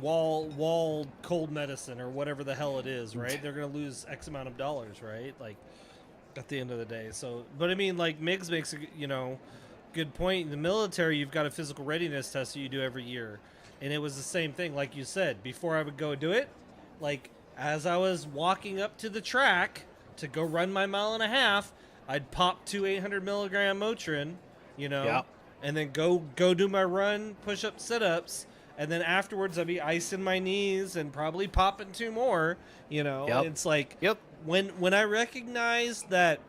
wall cold medicine or whatever the hell it is, right? They're gonna lose X amount of dollars, right? Like at the end of the day. So, but I mean, like Miggs makes a good point. In the military, you've got a physical readiness test that you do every year, and it was the same thing, like you said. Before I would go do it, like as I was walking up to the track to go run my 1.5 miles, I'd pop 2 800 milligram Motrin, Yep. and then go do my run, push up, sit ups, and then afterwards I'd be icing my knees and probably popping 2 more. Yep. It's like Yep. when I recognized that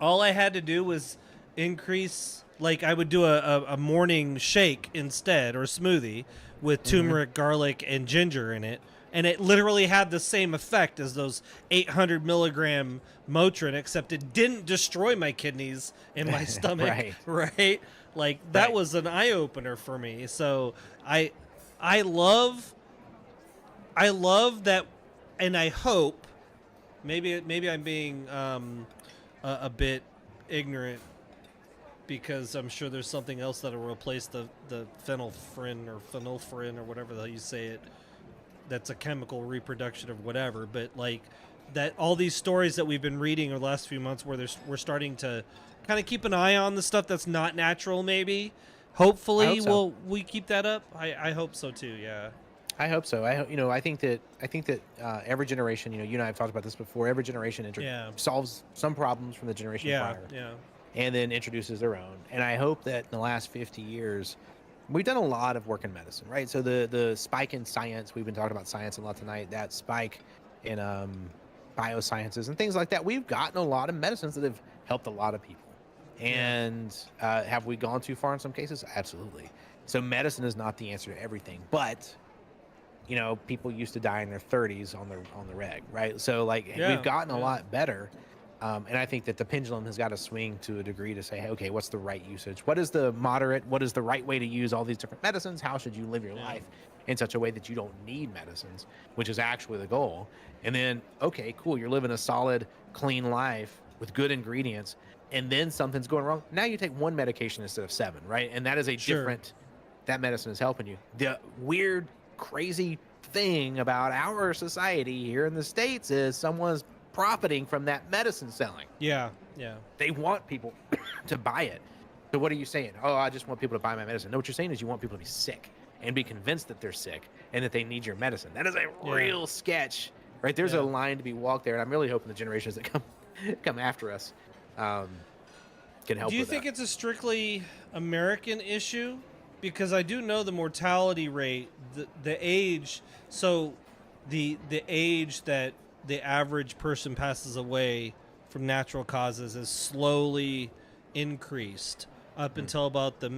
all I had to do was increase, like I would do a morning shake instead, or smoothie with turmeric, garlic, and ginger in it, and it literally had the same effect as those 800 milligram Motrin, except it didn't destroy my kidneys in my stomach. Right? Like that Right. was an eye opener for me. So I love that, and I hope maybe I'm being a bit ignorant, because I'm sure there's something else that'll replace the phenylphrine or whatever the hell you say it. That's a chemical reproduction of whatever. But like that, all these stories that we've been reading over the last few months, where we're starting to kind of keep an eye on the stuff that's not natural. Maybe, hopefully, we keep that up. I hope so too. Yeah. I hope so. I think that every generation, you and I have talked about this before. Every generation solves some problems from the generation prior, and then introduces their own. And I hope that in the last 50 years, we've done a lot of work in medicine, right? So the spike in science, we've been talking about science a lot tonight. That spike in biosciences and things like that, we've gotten a lot of medicines that have helped a lot of people. And have we gone too far in some cases? Absolutely. So medicine is not the answer to everything, but people used to die in their 30s on the reg, right? So we've gotten a lot better, and I think that the pendulum has got to swing to a degree to say, hey, okay, what's the right usage? What is the right way to use all these different medicines? How should you live your life in such a way that you don't need medicines, which is actually the goal? And then, okay, cool, you're living a solid, clean life with good ingredients, and then something's going wrong. Now you take 1 medication instead of 7, right? And that is a different. That medicine is helping you. The weird, crazy thing about our society here in the States is someone's profiting from that medicine selling. Yeah. They want people to buy it. So what are you saying? Oh, I just want people to buy my medicine. No, what you're saying is you want people to be sick and be convinced that they're sick and that they need your medicine. That is a real sketch, right? There's a line to be walked there, and I'm really hoping the generations that come after us can help. Do you with think that. it's a strictly American issue? Because I do know the mortality rate, the age, so the age that the average person passes away from natural causes is slowly increased up until about the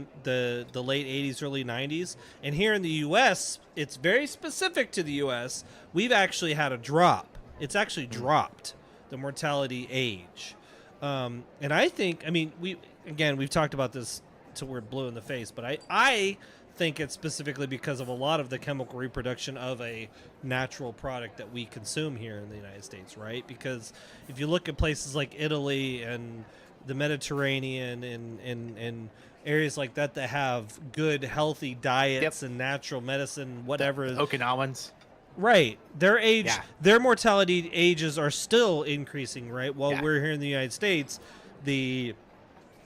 late 80s, early 90s. And here in the U.S., it's very specific to the U.S., we've actually had a drop. It's actually dropped, the mortality age. And I think, we've talked about this till we're blue in the face, but I think it's specifically because of a lot of the chemical reproduction of a natural product that we consume here in the United States, right? Because if you look at places like Italy and the Mediterranean and areas like that have good, healthy diets and natural medicine, whatever. The Okinawans. Right. Their mortality ages are still increasing, right? While we're here in the United States, the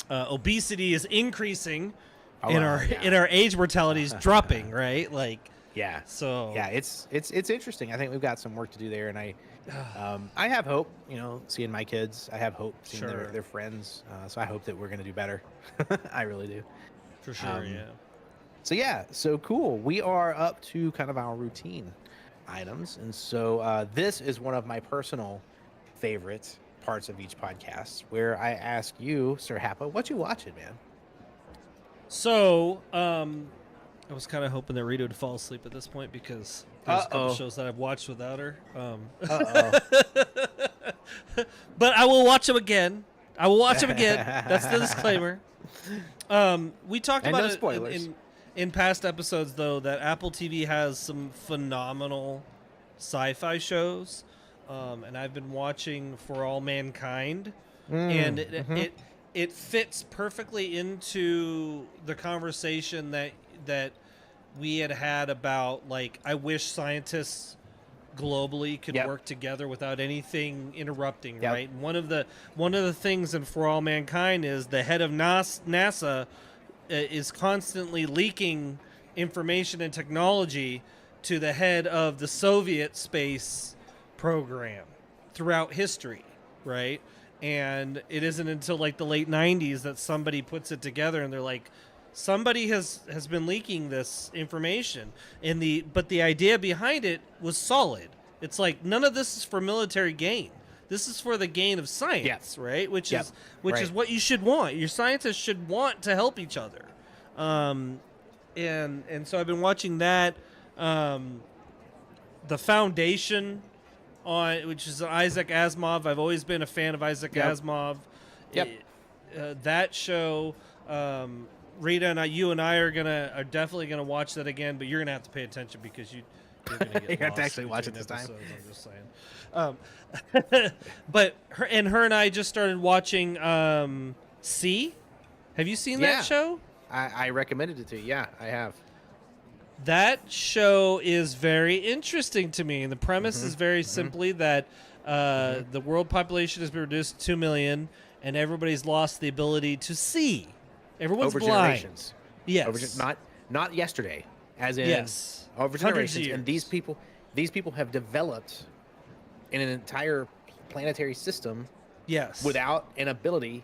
obesity is increasing, Oh, and yeah. our age mortality is dropping, right? Like, Yeah. so Yeah, it's interesting. I think we've got some work to do there, and I have hope. Seeing my kids, I have hope seeing Sure. their friends. So I hope that we're going to do better. I really do. for sure, Um, yeah. So yeah, so cool. We are up to kind of our routine items, and so this is one of my personal favorite parts of each podcast, where I ask you, Sir Hapa, what you watching, man? So, I was kind of hoping that Rita would fall asleep at this point because there's a couple Uh-oh. shows that I've watched without her. Uh-oh. But I will watch them again. I will watch them again. That's the disclaimer. We talked And about no it spoilers. in past episodes, though, that Apple TV has some phenomenal sci-fi shows, and I've been watching For All Mankind, and it fits perfectly into the conversation that we had about, like, I wish scientists globally could Yep. work together without anything interrupting, Yep. right? And one of the things in For All Mankind is the head of NASA is constantly leaking information and technology to the head of the Soviet space program throughout history, right? And it isn't until like the late 90s that somebody puts it together and they're like, somebody has been leaking this information, but the idea behind it was solid. It's like, none of this is for military gain. This is for the gain of science, right? Which Yep. is Right. what you should want. Your scientists should want to help each other. And so I've been watching that. The Foundation, which is Isaac Asimov. I've always been a fan of Isaac Yep. Asimov. Yep. That show. Rita and you and I are definitely gonna watch that again, but you're gonna have to pay attention because you're gonna get You have lost to actually watch it between this time. episodes, I'm just saying. But her and I just started watching C. Have you seen Yeah. that show? I recommended it to you. Yeah, I have. That show is very interesting to me, and the premise is very simply that the world population has been reduced to 2 million, and everybody's lost the ability to see. Everyone's Over blind. generations. Yes. Not yesterday, as in Yes. over Hundreds of generations. And years. these people have developed in an entire planetary system Yes. without an ability,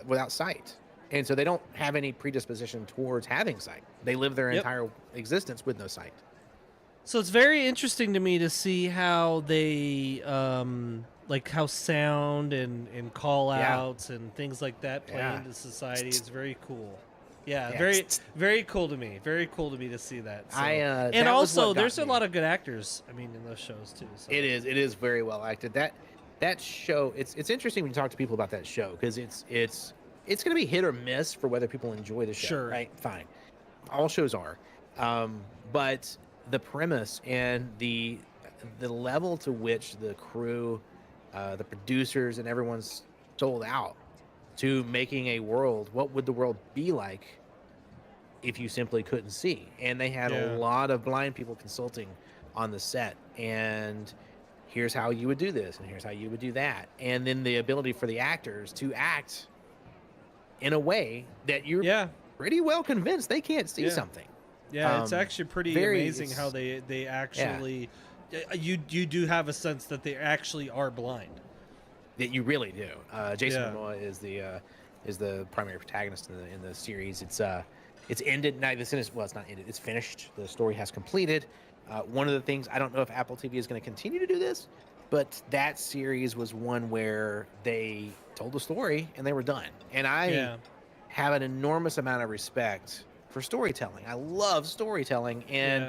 without sight. And so they don't have any predisposition towards having sight. They live their Yep. entire existence with no sight. So it's very interesting to me to see how they like how sound and call outs and things like that play Yeah. into society. It's very cool. Yeah, Yeah. very cool to me. Very cool to me to see that. So. that and was also what got there's a me. lot of good actors, I mean, in those shows too. So. It is very well acted. That show, it's interesting when you talk to people about that show, because it's going to be hit or miss for whether people enjoy the show. Sure. Right? Fine. All shows are. But the premise and the level to which the crew, the producers, and everyone's sold out to making a world, what would the world be like if you simply couldn't see? And they had Yeah. a lot of blind people consulting on the set, and here's how you would do this, and here's how you would do that, and then the ability for the actors to act in a way that you're Yeah. pretty well convinced they can't see Yeah. something. Yeah, it's actually pretty amazing it's- how they actually you do have a sense that they actually are blind. That you really do. Jason Yeah. Momoa is the primary protagonist in the series. It's ended. Now it's not ended. It's finished. The story has completed. One of the things, I don't know if Apple TV is going to continue to do this, but that series was one where they told the story and they were done. And I have an enormous amount of respect for storytelling. I love storytelling, and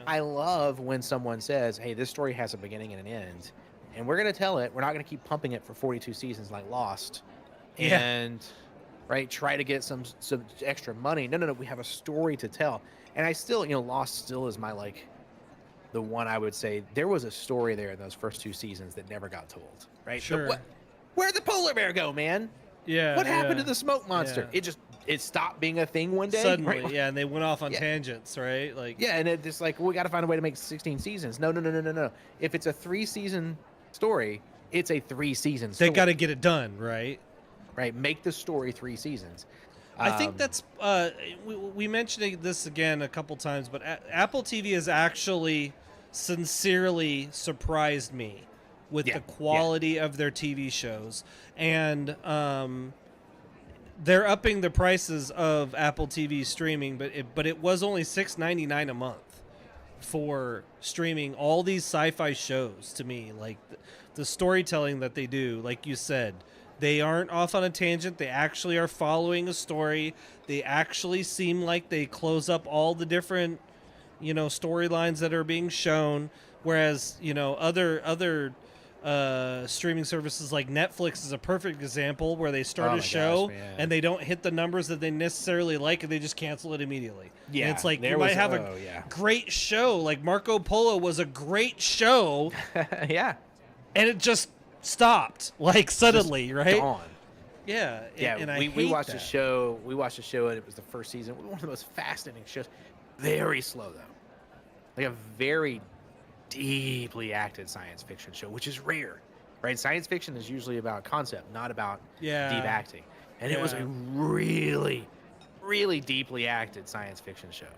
I love when someone says, "Hey, this story has a beginning and an end, and we're going to tell it. We're not going to keep pumping it for 42 seasons like Lost, and try to get some extra money. No. We have a story to tell." And I still, Lost still is my the one I would say there was a story there in those first 2 seasons that never got told. Right? Sure. Where'd the polar bear go, man? Yeah. What happened to the smoke monster? Yeah. It stopped being a thing one day. Suddenly, right? and they went off on tangents, right? Like, Yeah, and it's like, we got to find a way to make 16 seasons. No. If it's a 3-season story, it's a 3-season story. they got to get it done, right? right? Make the story 3 seasons. I think that's we mentioned this again a couple times, but Apple TV has actually sincerely surprised me with Yeah, the quality of their TV shows, and they're upping the prices of Apple TV streaming, but it was only $6.99 a month for streaming all these sci-fi shows. To me, like the storytelling that they do, like you said, they aren't off on a tangent. They actually are following a story. They actually seem like they close up all the different, storylines that are being shown. Whereas, other streaming services like Netflix is a perfect example where they start Oh a my show gosh, man. and they don't hit the numbers that they necessarily like, and they just cancel it immediately. Yeah, and it's like there you might was- have oh, a yeah. great show, like Marco Polo was a great show, yeah. and it just stopped like suddenly, Just right? Gone. Yeah, Yeah, and I we hate watched that. a show. We watched a show, and it was the first season. One of the most fascinating shows. Very slow though, like a very deeply acted science fiction show, which is rare, right? Science fiction is usually about concept, not about deep acting. And it was a Yeah. really, really deeply acted science fiction show.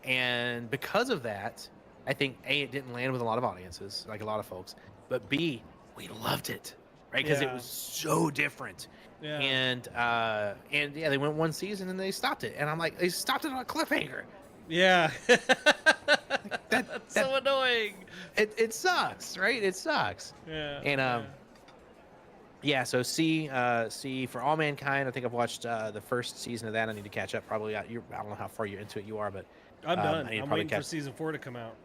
And because of that, I think A, it didn't land with a lot of audiences, like a lot of folks, but B, we loved it, right? Because it Yeah. was so different. Yeah. And yeah, they went 1 season and they stopped it. And I'm like, they stopped it on a cliffhanger. Yeah. That, That's so annoying. it sucks, right? It sucks. Yeah. And yeah, so see for All Mankind, I think I've watched the first season of that. I need to catch up. Probably, I don't know how far you're into it you are, but I'm done. I need to I'm probably waiting for season 4 to come out.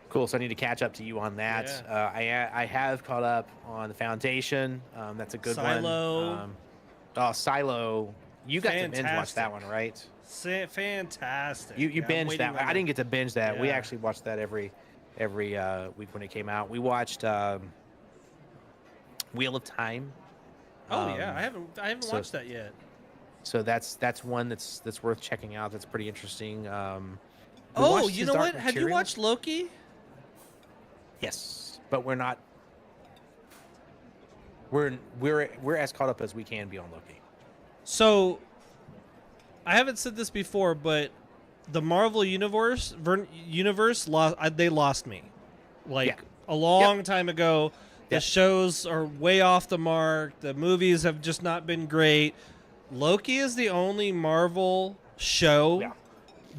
Cool. So I need to catch up to you on that. I have caught up on the Foundation. That's a good Silo. one. Silo. You got to binge watch that Fantastic. one, right? Fantastic. You Yeah, I'm binged waiting that one. on I didn't get to binge that. We Yeah. actually watched that every week when it came out. We watched Wheel of Time. Oh yeah, I haven't so- watched that yet. So that's one that's worth checking out. That's pretty interesting. We Oh, watched you his know Dark what? Have you Materials. watched Loki? Yes, but we're not. We're as caught up as we can be on Loki. So, I haven't said this before, but the Marvel universe they lost me, like Yeah. a long time ago. The Yep. shows are way off the mark. The movies have just not been great. Loki is the only Marvel show Yeah.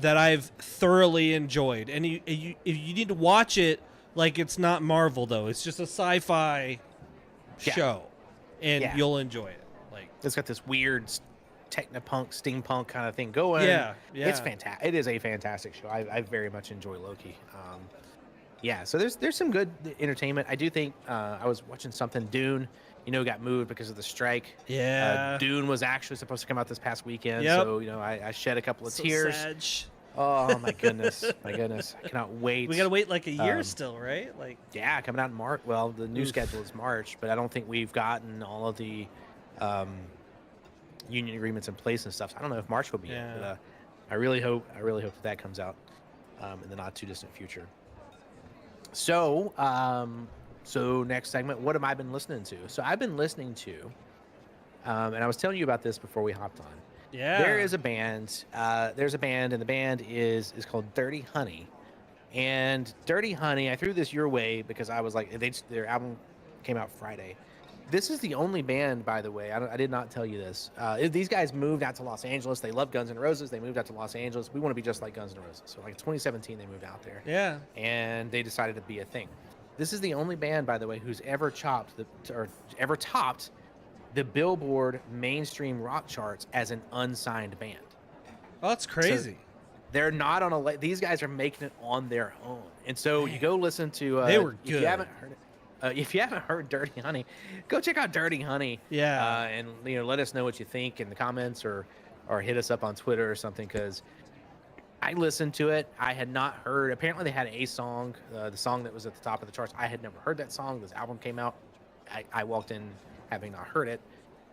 that I've thoroughly enjoyed, and you need to watch it like it's not Marvel though. It's just a sci-fi Yeah. show, and Yeah. you'll enjoy it. Like, It's got this weird technopunk, steampunk kind of thing going. Yeah, It's yeah. fantastic. It is a fantastic show. I very much enjoy Loki. Yeah, so there's some good entertainment. I do think I was watching something Dune. Got moved because of the strike. yeah. Dune was actually supposed to come out this past weekend, Yep. so I shed a couple of So tears. sad. Oh my goodness, my goodness! I cannot wait. We gotta wait like a year Um, still, right? Like, Yeah, coming out in March. Well, the new Oof. schedule is March, but I don't think we've gotten all of the union agreements in place and stuff. So I don't know if March will be. Yeah. It, but I really hope that comes out in the not too distant future. So, so next segment, what have I been listening to? So I've been listening to, and I was telling you about this before we hopped on. yeah. There is a band. There's a band, and the band is called Dirty Honey. And Dirty Honey, I threw this your way because I was like, their album came out Friday. This is the only band, by the way. I did not tell you this. These guys moved out to Los Angeles. They love Guns N' Roses. They moved out to Los Angeles. We want to be just like Guns N' Roses. So like 2017, they moved out there, Yeah. and they decided to be a thing. This is the only band, by the way, who's ever topped the Billboard mainstream rock charts as an unsigned band. Oh, that's crazy. They're not on a. These guys are making it on their own, and so you go listen to. They were If good. you haven't heard it, if you haven't heard Dirty Honey, go check out Dirty Honey. Yeah. And let us know what you think in the comments, or hit us up on Twitter or something, because I listened to it. I had not heard. Apparently, they had a song, the song that was at the top of the charts. I had never heard that song. This album came out. I walked in having not heard it,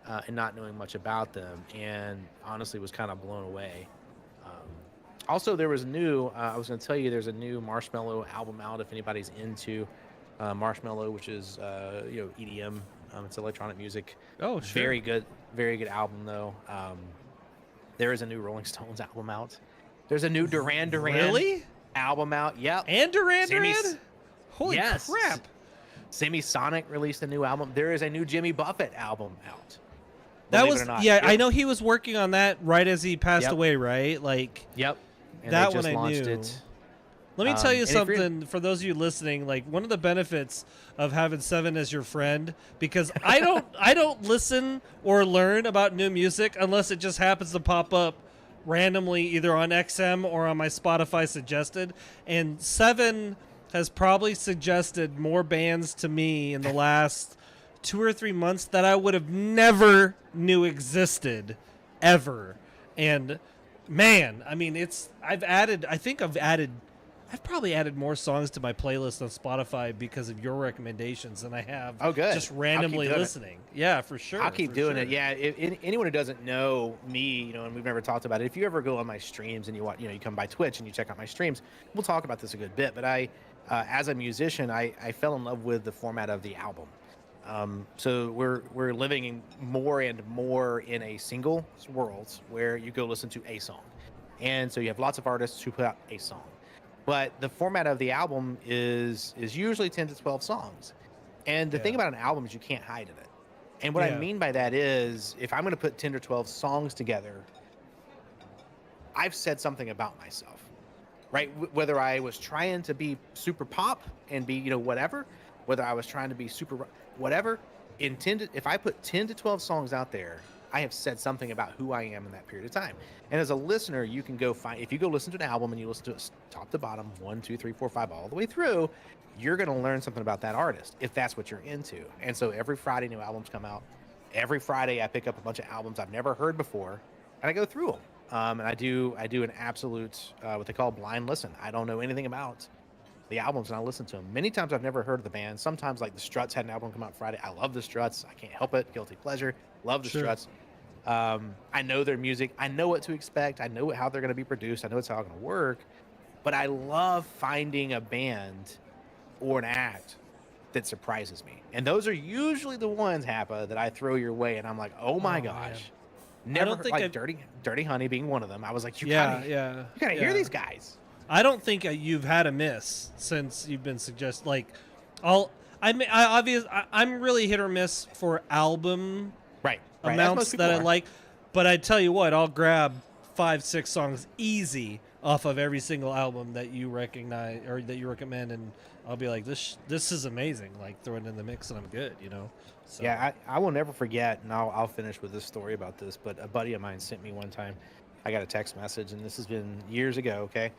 and not knowing much about them, and honestly was kind of blown away. Also, there was new. I was going to tell you, there's a new Marshmello album out. If anybody's into Marshmello, which is EDM, it's electronic music. Oh, sure. Very good, very good album though. There is a new Rolling Stones album out. There's a new Duran Duran Really? album out. Yep. And Duran Duran? Holy yes. crap. Semisonic released a new album. There is a new Jimmy Buffett album out. That Believe was it or not. yeah, Yep. I know he was working on that right as he passed Yep. away, right? Like Yep. And that they just one I launched knew. it. Let me tell you and if you're- something for those of you listening. Like one of the benefits of having Seven as your friend, because I don't listen or learn about new music unless it just happens to pop up randomly either on XM or on my Spotify suggested. And Seven has probably suggested more bands to me in the last 2 or 3 months that I would have never knew existed ever. And man, I mean, I've probably added more songs to my playlist on Spotify because of your recommendations than I have Oh, good. just I'll randomly keep doing it. listening. Yeah, for sure. I'll keep for doing sure. it. Yeah. Anyone who doesn't know me, and we've never talked about it, if you ever go on my streams and you watch, you come by Twitch and you check out my streams, we'll talk about this a good bit. But as a musician, I fell in love with the format of the album. So we're living more and more in a single world where you go listen to a song, and so you have lots of artists who put out a song. But the format of the album is usually 10 to 12 songs. And the thing about an album is you can't hide in it. And what I mean by that is if I'm going to put 10 or 12 songs together, I've said something about myself, right? Whether I was trying to be super pop and be, whatever, whether I was trying to be super whatever, if I put 10 to 12 songs out there, I have said something about who I am in that period of time. And as a listener, you can go find, if you go listen to an album and you listen to it top to bottom, 1, 2, 3, 4, 5, all the way through, you're going to learn something about that artist if that's what you're into. And so every Friday, new albums come out. Every Friday, I pick up a bunch of albums I've never heard before, and I go through them. And I do an absolute, what they call blind listen. I don't know anything about the albums, and I listen to them. Many times I've never heard of the band. Sometimes, like the Struts had an album come out Friday. I love the Struts. I can't help it. Guilty pleasure. Love the Struts. I know their music. I know what to expect. I know how they're going to be produced. I know it's how it's going to work. But I love finding a band or an act that surprises me. And those are usually the ones, Hapa, that I throw your way, and I'm like, oh my gosh. Man. Never don't think like Dirty Honey being one of them. I was like, you gotta yeah. hear these guys. I don't think you've had a miss since you've been suggested. Like, I'm really hit or miss for album amounts that I like. But I tell you what, I'll grab 5-6 songs easy off of every single album that you recognize or that you recommend, and I'll be like, this is amazing. Like, throw it in the mix, and I'm good. So. Yeah, I will never forget, and I'll finish with this story about this. But a buddy of mine sent me one time. I got a text message, and this has been years ago. Okay.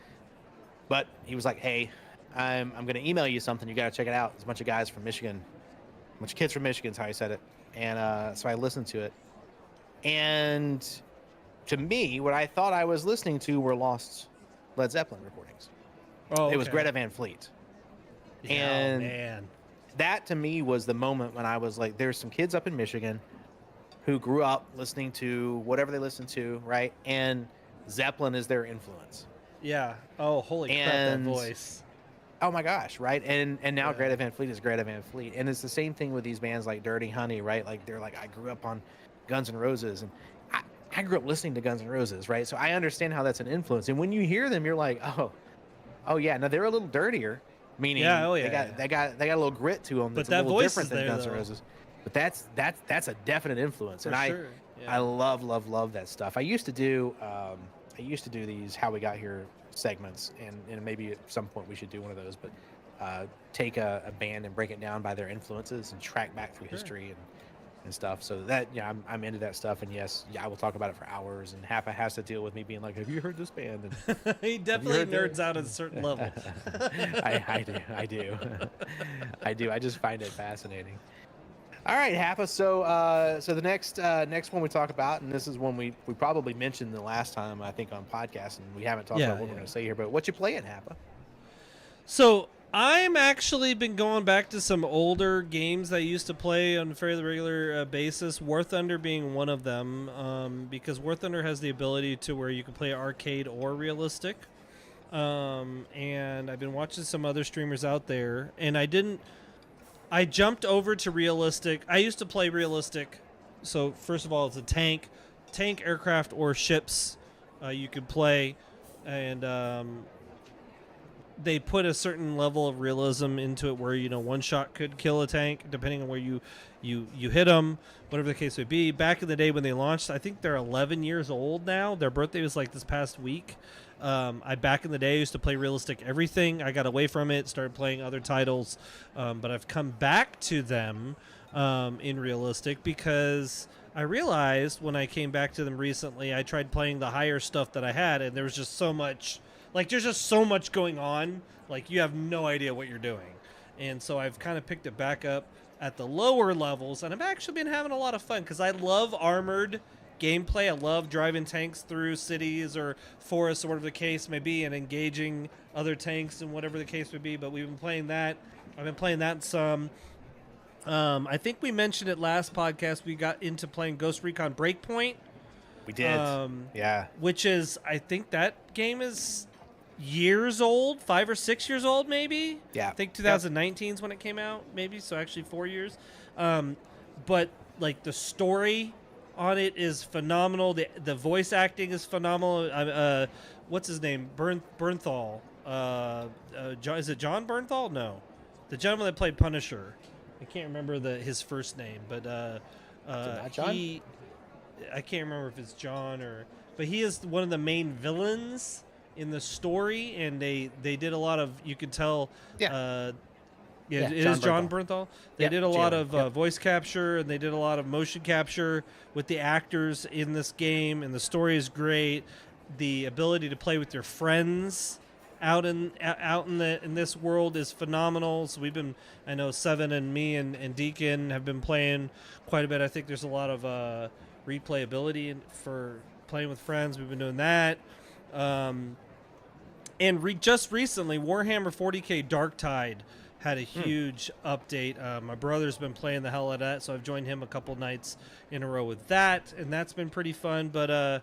But he was like, hey, I'm going to email you something. You got to check it out. It's a bunch of guys from Michigan. A bunch of kids from Michigan is how he said it. And so I listened to it. And to me, what I thought I was listening to were lost Led Zeppelin recordings. Oh, okay. It was Greta Van Fleet. Yeah, and man. That to me was the moment when I was like, there's some kids up in Michigan who grew up listening to whatever they listened to, right? And Zeppelin is their influence. Yeah. Oh, holy crap, that voice. Oh my gosh, right? And now Greta Van Fleet is Greta Van Fleet. And it's the same thing with these bands like Dirty Honey, right? Like they're like, I grew up on Guns N' Roses, and I grew up listening to Guns N' Roses, right? So I understand how that's an influence. And when you hear them, you're like, oh yeah. Now they're a little dirtier, meaning they got a little grit to them that's a little different than Guns N' Roses. But that's a definite influence. For and sure. I love that stuff. I used to do these How We Got Here segments, and maybe at some point we should do one of those, but take a band and break it down by their influences and track back through history and stuff. So that, I'm into that stuff, and I will talk about it for hours, and Hapa has to deal with me being like, have you heard this band? And he definitely nerds out at a certain level. I do. I just find it fascinating. All right, Hapa. So the next one we talk about, and this is one we probably mentioned the last time, I think, on podcast, and we haven't talked about what we're going to say here. But what you playing, Hapa? So I'm actually been going back to some older games that I used to play on a fairly regular basis. War Thunder being one of them, because War Thunder has the ability to where you can play arcade or realistic. And I've been watching some other streamers out there, and I jumped over to realistic. I used to play realistic So first of all, it's a tank, aircraft, or ships you could play, and they put a certain level of realism into it where one shot could kill a tank depending on where you hit them, whatever the case may be. Back in the day when they launched, I think they're 11 years old now. Their birthday was like this past week. I back in the day used to play realistic everything. I got away from it, started playing other titles, but I've come back to them in realistic because I realized when I came back to them recently, I tried playing the higher stuff that I had, and there was just so much. Like, there's just so much going on. Like, you have no idea what you're doing. And so I've kind of picked it back up at the lower levels, and I've actually been having a lot of fun because I love armored gameplay. I love driving tanks through cities or forests or whatever the case may be and engaging other tanks and whatever the case may be. But we've been playing that. I've been playing that some. I think we mentioned it last podcast. We got into playing Ghost Recon Breakpoint. We did. Yeah. Which is, I think that game is years old, 5 or 6 years old, maybe. Yeah. I think 2019 is when it came out, maybe. So actually 4 years. But like the story on it is phenomenal. The voice acting is phenomenal. What's his name? Bernthal. Is it John Bernthal? No, the gentleman that played Punisher. I can't remember his first name, but not John? I can't remember if it's John but he is one of the main villains in the story, and they did a lot of, you could tell. It is John Bernthal. They did a lot of voice capture, and they did a lot of motion capture with the actors in this game, and the story is great. The ability to play with your friends out in this world is phenomenal. So I know Seven and me and Deacon have been playing quite a bit. I think there's a lot of replayability for playing with friends. We've been doing that. And just recently, Warhammer 40k Darktide had a huge update. My brother's been playing the hell out of that, so I've joined him a couple nights in a row with that, and that's been pretty fun. But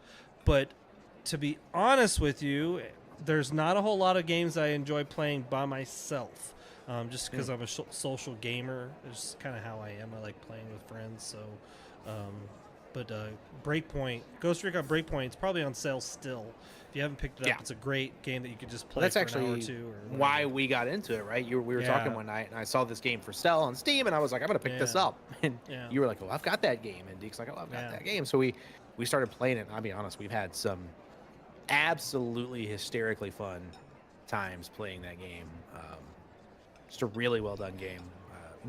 to be honest with you, there's not a whole lot of games I enjoy playing by myself, just because I'm a social gamer. It's just kind of how I am. I like playing with friends. So, but Breakpoint, Ghost Recon Breakpoint, it's probably on sale still. If you haven't picked it up, it's a great game that you could just play that's for actually an hour or two. Or why we got into it, right? We were talking one night, and I saw this game for sale on Steam, and I was like, I'm going to pick this up. And you were like, well, I've got that game. And Deke's like, oh, I've got that game. So we started playing it, and I'll be honest, we've had some absolutely hysterically fun times playing that game. Just a really well done game.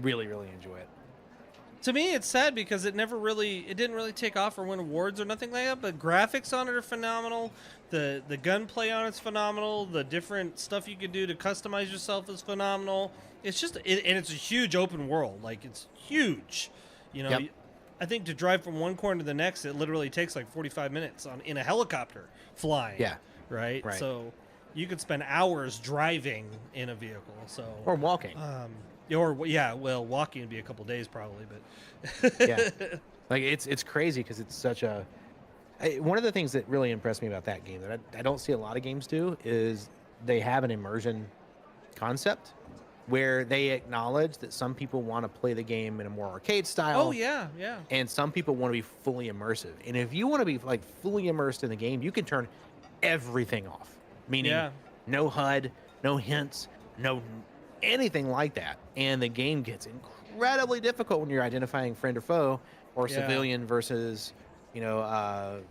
Really, really enjoy it. To me, it's sad because it didn't really take off or win awards or nothing like that. But graphics on it are phenomenal. The gunplay on it's phenomenal. The different stuff you can do to customize yourself is phenomenal. It's just, and it's a huge open world. Like, it's huge. I think to drive from one corner to the next, it literally takes like 45 minutes in a helicopter flying. Yeah. Right. So you could spend hours driving in a vehicle. So or walking. Walking would be a couple days probably, but like it's crazy because it's such a. One of the things that really impressed me about that game that I don't see a lot of games do is they have an immersion concept where they acknowledge that some people want to play the game in a more arcade style. Oh yeah. And some people want to be fully immersive. And if you want to be like fully immersed in the game, you can turn everything off. Meaning no HUD, no hints, no anything like that, and the game gets incredibly difficult when you're identifying friend or foe or civilian versus not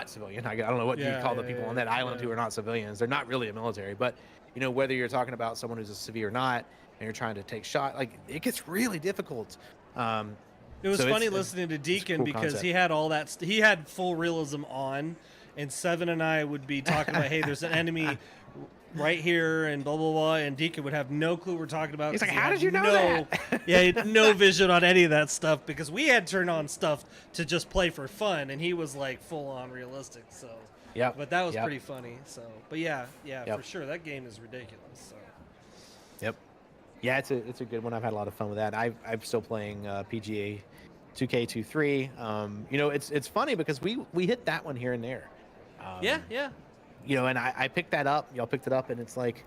civilian. I don't know what you call the people on that island who are not civilians. They're not really a military, but whether you're talking about someone who's a civvy or not, and you're trying to take shot, like it gets really difficult. It was funny listening to Deacon because he had all that. He had full realism on, and Seven and I would be talking about, hey, there's an enemy right here and blah blah blah, and Deacon would have no clue we're talking about. He's like, how did you know that? He had no vision on any of that stuff because we had turned on stuff to just play for fun, and he was like full on realistic. So but that was pretty funny. So but for sure that game is ridiculous. So it's a good one. I've had a lot of fun with that. I'm still playing PGA 2K23. It's funny because we hit that one here and there. And I picked that up. Y'all picked it up, and it's like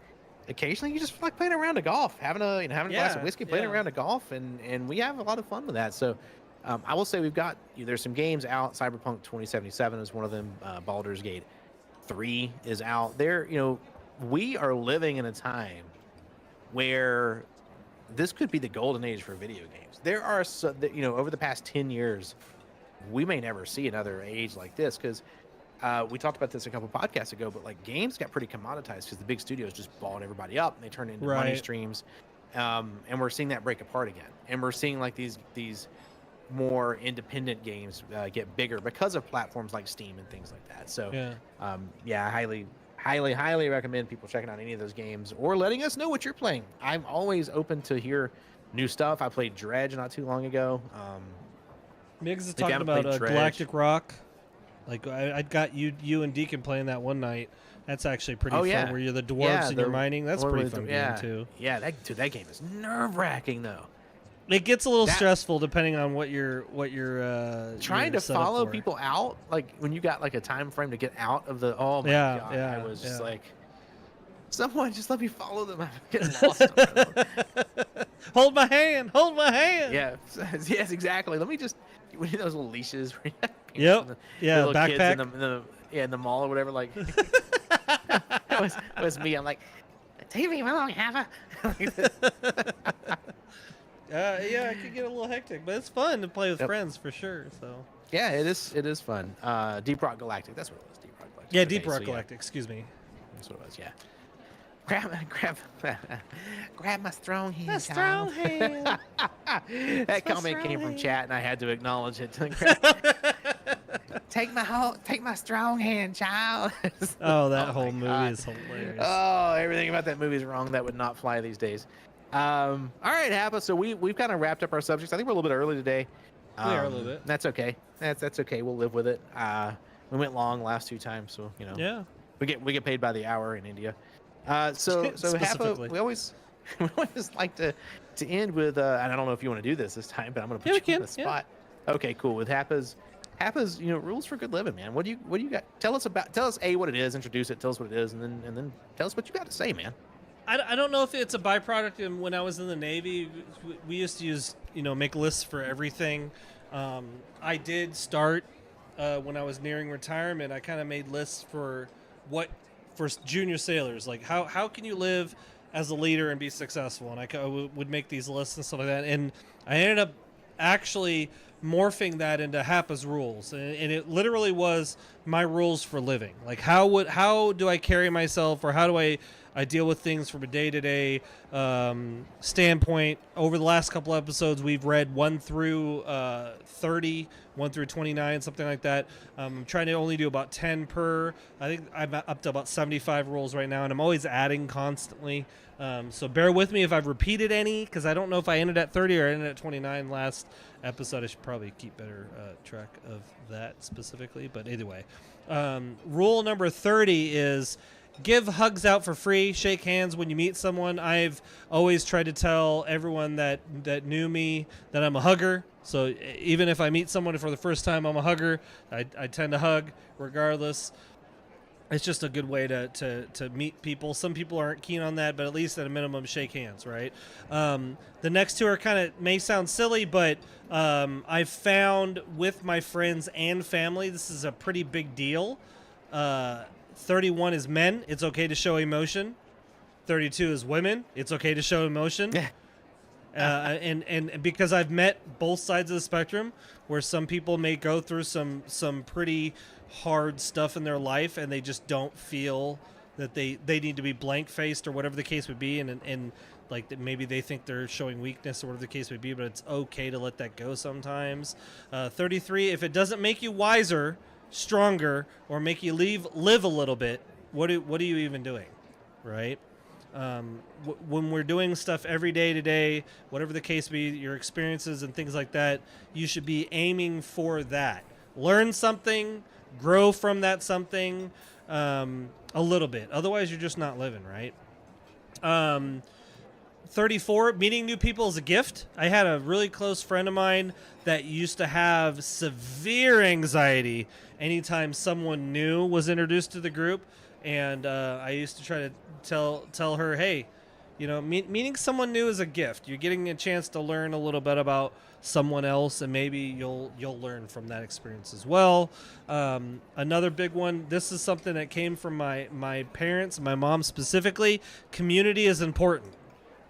occasionally you just like playing around a golf, having a glass of whiskey, playing around a golf, and we have a lot of fun with that. So I will say we've got there's some games out. Cyberpunk 2077 is one of them. Baldur's Gate 3 is out. There, we are living in a time where this could be the golden age for video games. There are, over the past 10 years, we may never see another age like this because we talked about this a couple podcasts ago, but like games got pretty commoditized because the big studios just bought everybody up and they turned into money streams. And we're seeing that break apart again. And we're seeing like these more independent games get bigger because of platforms like Steam and things like that. So, I highly recommend people checking out any of those games or letting us know what you're playing. I'm always open to hear new stuff. I played Dredge not too long ago. Miggs is talking about Galactic Rock. Like I got you and Deacon playing that one night. That's actually pretty fun. Where you're the dwarves and you're mining. That's a pretty fun game too. Yeah, that game is nerve-wracking though. It gets a little stressful depending on what you're trying to follow people out. Like when you got like a time frame to get out of the God, I was just like, someone just let me follow them. I'm getting lost. Hold my hand. Yeah, yes, exactly. Let me just those little leashes. Yep. Backpack. In the mall or whatever. Like it was me. I'm like, take me along, Hapa. It could get a little hectic, but it's fun to play with friends for sure. So yeah, it is fun. Deep Rock Galactic, that's what it was. Deep Rock Galactic. Yeah, Deep Rock Galactic. Excuse me. That's what it was. Yeah. Grab my strong hand. My strong hand. That comment came from chat, and I had to acknowledge it. Take my strong hand, child. Oh, that whole movie is hilarious. Oh, everything about that movie is wrong. That would not fly these days. All right, Hapa. So we've kind of wrapped up our subjects. I think we're a little bit early today. We are a little bit. That's okay. That's okay. We'll live with it. We went long last 2 times, so Yeah. We get paid by the hour in India. So Hapa, we always like to end with and I don't know if you want to do this time, but I'm going to put you on the spot. Yeah. Okay, cool. With Hapa's rules for good living, man. What do you got? Tell us what it is, introduce it, tell us what it is, and then tell us what you got to say, man. I don't know if it's a byproduct. And when I was in the Navy, we used to use make lists for everything. I did start when I was nearing retirement. I kind of made lists for junior sailors, like how can you live as a leader and be successful, and I would make these lists and stuff like that, and I ended up actually morphing that into Hapa's rules, and it literally was my rules for living. Like how do I carry myself, or how do I deal with things from a day-to-day standpoint. Over the last couple episodes, we've read 1 through 30, 1 through 29, something like that. I'm trying to only do about 10 per. I think I'm up to about 75 rules right now, and I'm always adding constantly. So bear with me if I've repeated any, because I don't know if I ended at 30 or ended at 29 last episode. I should probably keep better track of that specifically. But anyway, rule number 30 is give hugs out for free. Shake hands when you meet someone. I've always tried to tell everyone that knew me that I'm a hugger. So even if I meet someone for the first time, I'm a hugger. I tend to hug regardless. It's just a good way to meet people. Some people aren't keen on that, but at least at a minimum, shake hands, right? The next 2 are kind of may sound silly, but I've found with my friends and family, this is a pretty big deal. 31 is men. It's okay to show emotion. 32 is women. It's okay to show emotion. And because I've met both sides of the spectrum, where some people may go through some pretty hard stuff in their life, and they just don't feel that they need to be blank faced or whatever the case would be, and like that maybe they think they're showing weakness or whatever the case would be, but it's okay to let that go sometimes. 33, if it doesn't make you wiser, stronger, or make you live a little bit, what are you even doing, right? When we're doing stuff every day today, whatever the case be, your experiences and things like that, you should be aiming for that. Learn something, grow from that something a little bit. Otherwise, you're just not living, right? 34, meeting new people is a gift. I had a really close friend of mine that used to have severe anxiety anytime someone new was introduced to the group. And I used to try to tell her, hey, Meeting someone new is a gift. You're getting a chance to learn a little bit about someone else, and maybe you'll learn from that experience as well. Another big one. This is something that came from my parents, my mom specifically. Community is important.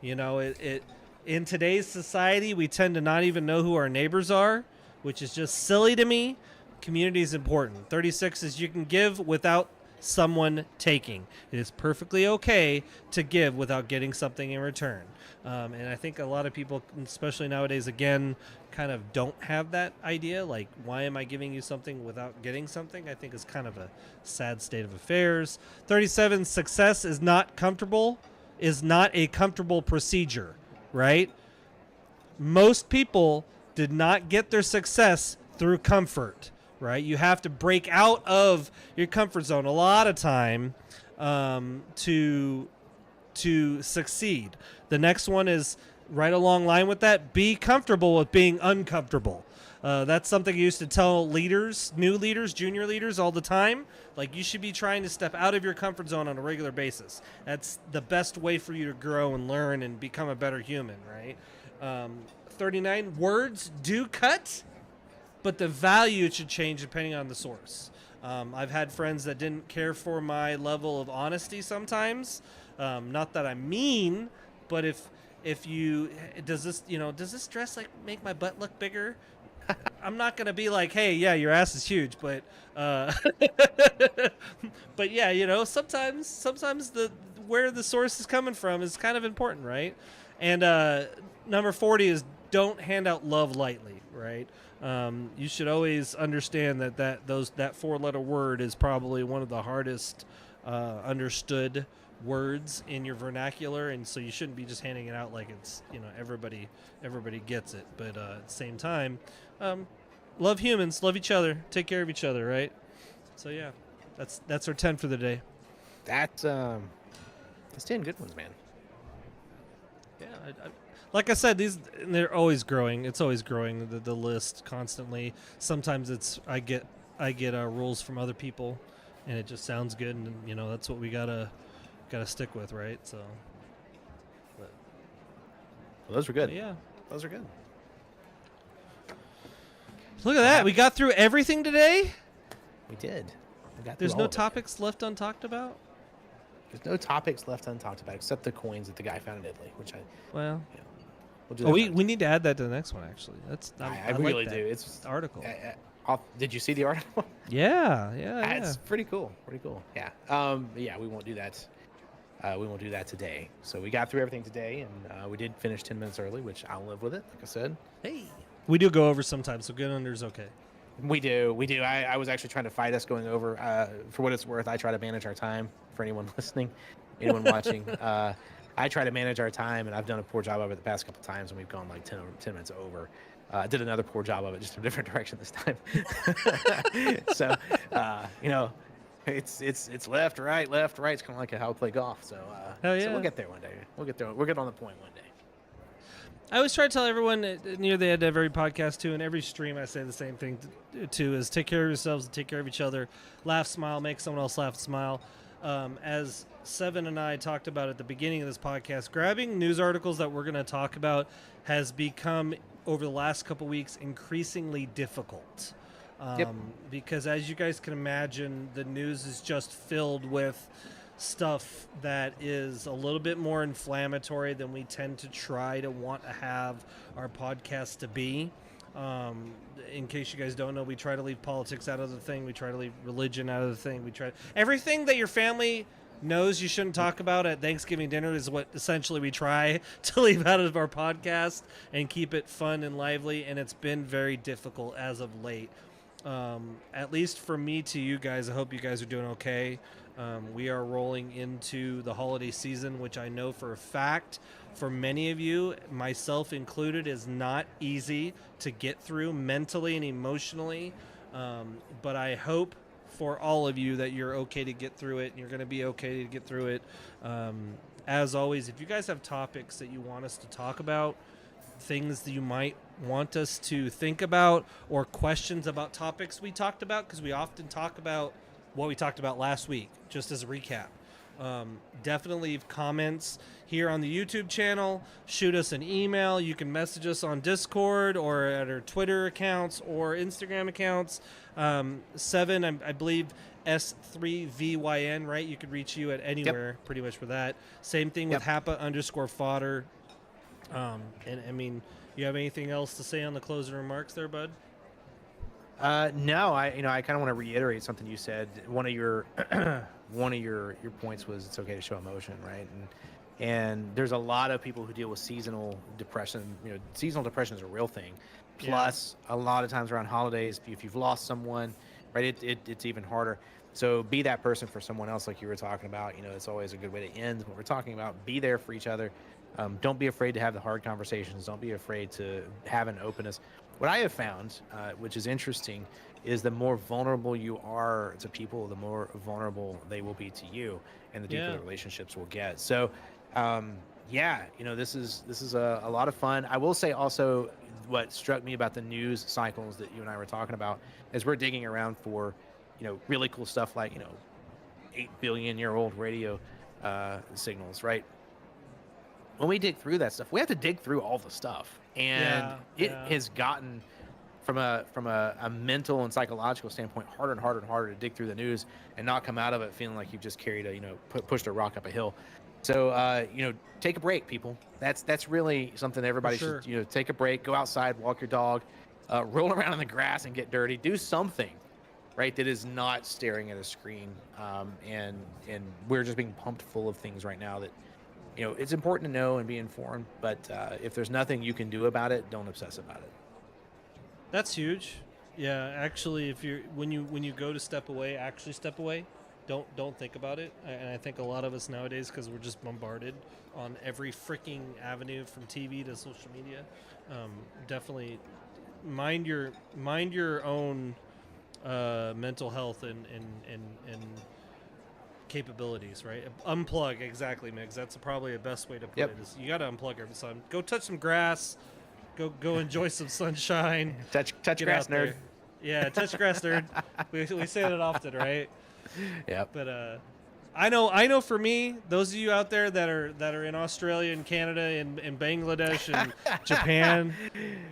It in today's society, we tend to not even know who our neighbors are, which is just silly to me. Community is important. 36 is you can give without someone taking. It is perfectly okay to give without getting something in return. And I think a lot of people, especially nowadays, again, kind of don't have that idea. Like, why am I giving you something without getting something? I think is kind of a sad state of affairs. 37, success is not a comfortable procedure, right? Most people did not get their success through comfort. Right, you have to break out of your comfort zone a lot of time to succeed. The next one is right along line with that. Be comfortable with being uncomfortable. That's something I used to tell leaders, new leaders, junior leaders all the time. Like, you should be trying to step out of your comfort zone on a regular basis. That's the best way for you to grow and learn and become a better human, right? 39, words do cut, but the value should change depending on the source. I've had friends that didn't care for my level of honesty sometimes. Not that I'm mean, but if you does this dress like make my butt look bigger? I'm not gonna be like, hey, yeah, your ass is huge, but but yeah, sometimes the where the source is coming from is kind of important, right? And number 40 is don't hand out love lightly, right? You should always understand that 4-letter word is probably one of the hardest understood words in your vernacular, and so you shouldn't be just handing it out like it's everybody gets it. But at the same time, love humans, love each other, take care of each other, right? So yeah, that's our 10 for the day. That's 10 good ones, man. Yeah, like I said, they're always growing. It's always growing, the list constantly. Sometimes I get rules from other people, and it just sounds good, and that's what we gotta stick with, right? So, well, those were good. Yeah, those are good. Look at that. We got through everything today. We did. There's no topics left untalked about. There's no topics left untalked about except the coins that the guy found in Italy, which we'll do we need to add that to the next one. Actually, I really like do. It's the article. Did you see the article? Yeah. It's pretty cool. Yeah. Yeah, we won't do that. We won't do that today. So we got through everything today, and we did finish 10 minutes early, which I'll live with it. Like I said. Hey. We do go over sometimes, so good under's okay. We do. I was actually trying to fight us going over. For what it's worth, I try to manage our time. For anyone listening, anyone watching, I try to manage our time, and I've done a poor job of it the past couple times, and we've gone like 10 minutes over. I did another poor job of it, just a different direction this time. So, it's left, right. It's kind of like how I play golf. So, hell yeah. So we'll get there one day. We'll get there. We'll get on the point one day. I always try to tell everyone near the end of every podcast too, and every stream I say the same thing too: is take care of yourselves and take care of each other. Laugh, smile, make someone else laugh, smile. As Seven and I talked about at the beginning of this podcast, grabbing news articles that we're going to talk about has become, over the last couple weeks, increasingly difficult. Because as you guys can imagine, the news is just filled with stuff that is a little bit more inflammatory than we tend to try to want to have our podcast to be. In case you guys don't know, we try to leave politics out of the thing. We try to leave religion out of the thing. We try everything that your family knows you shouldn't talk about at Thanksgiving dinner is what essentially we try to leave out of our podcast and keep it fun and lively. And it's been very difficult as of late. At least for me to you guys, I hope you guys are doing okay. We are rolling into the holiday season, which I know for a fact for many of you, myself included, is not easy to get through mentally and emotionally. But I hope for all of you that you're okay to get through it and you're going to be okay to get through it. As always, if you guys have topics that you want us to talk about, things that you might want us to think about, or questions about topics we talked about, because we often talk about what we talked about last week, just as a recap. Definitely leave comments here on the YouTube channel. Shoot us an email. You can message us on Discord or at our Twitter accounts or Instagram accounts. Seven, I believe, S3VYN, right? You could reach you at anywhere pretty much for that. Same thing with Hapa_fodder. And I mean, you have anything else to say on the closing remarks there, bud? No, I kind of want to reiterate something you said. One of your your points was it's okay to show emotion, right? And there's a lot of people who deal with seasonal depression. Seasonal depression is a real thing. Plus, a lot of times around holidays, if you've lost someone, right, it's even harder. So be that person for someone else, like you were talking about. It's always a good way to end what we're talking about. Be there for each other. Don't be afraid to have the hard conversations. Don't be afraid to have an openness. What I have found, which is interesting, is the more vulnerable you are to people, the more vulnerable they will be to you, and the deeper the relationships will get. So, this is a lot of fun. I will say also, what struck me about the news cycles that you and I were talking about is we're digging around for, really cool stuff like 8 billion-year-old radio signals, right? When we dig through that stuff, we have to dig through all the stuff, and it has gotten from a mental and psychological standpoint harder and harder and harder to dig through the news and not come out of it feeling like you've just carried pushed a rock up a hill. So take a break, people. That's really something everybody should take a break, go outside, walk your dog, roll around in the grass and get dirty, do something, right, that is not staring at a screen. And we're just being pumped full of things right now that it's important to know and be informed, but if there's nothing you can do about it, don't obsess about it. That's huge. Yeah, actually, when you go to step away, actually step away. Don't think about it. And I think a lot of us nowadays, because we're just bombarded on every freaking avenue from TV to social media, definitely mind your own mental health and capabilities, right? Unplug, exactly, Migs. That's probably the best way to put it. Is you got to unplug every time. Go touch some grass. Go enjoy some sunshine. Touch grass, nerd. Yeah, touch grass, nerd. We say that often, right? Yeah. But I know for me, those of you out there that are in Australia and Canada and Bangladesh and Japan,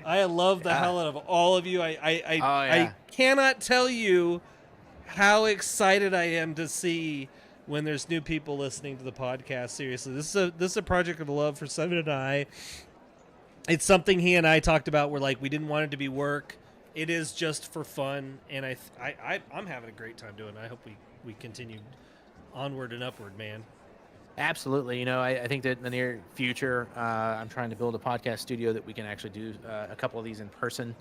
I love the hell out of all of you. I cannot tell you how excited I am to see when there's new people listening to the podcast. Seriously, this is a project of love for Seven and I. It's something he and I talked about. We're like, we didn't want it to be work. It is just for fun, and I'm having a great time doing it. I hope we continue onward and upward, man. Absolutely. I think that in the near future, I'm trying to build a podcast studio that we can actually do a couple of these in person.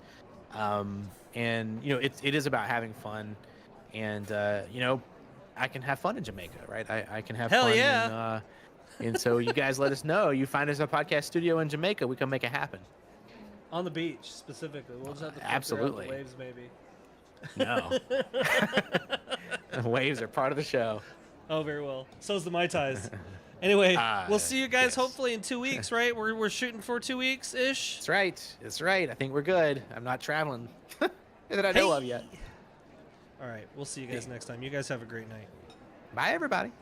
And it is about having fun, and I can have fun in Jamaica, right? I can have fun. Yeah. And so you guys let us know. You find us a podcast studio in Jamaica, we can make it happen. On the beach, specifically. We'll just have to absolutely the waves, maybe. No. The waves are part of the show. Oh, very well. So's the Mai Tais. Anyway, we'll see you guys hopefully in 2 weeks, right? We're shooting for 2 weeks-ish. That's right. I think we're good. I'm not traveling that I know of yet. All right. We'll see you guys next time. You guys have a great night. Bye, everybody.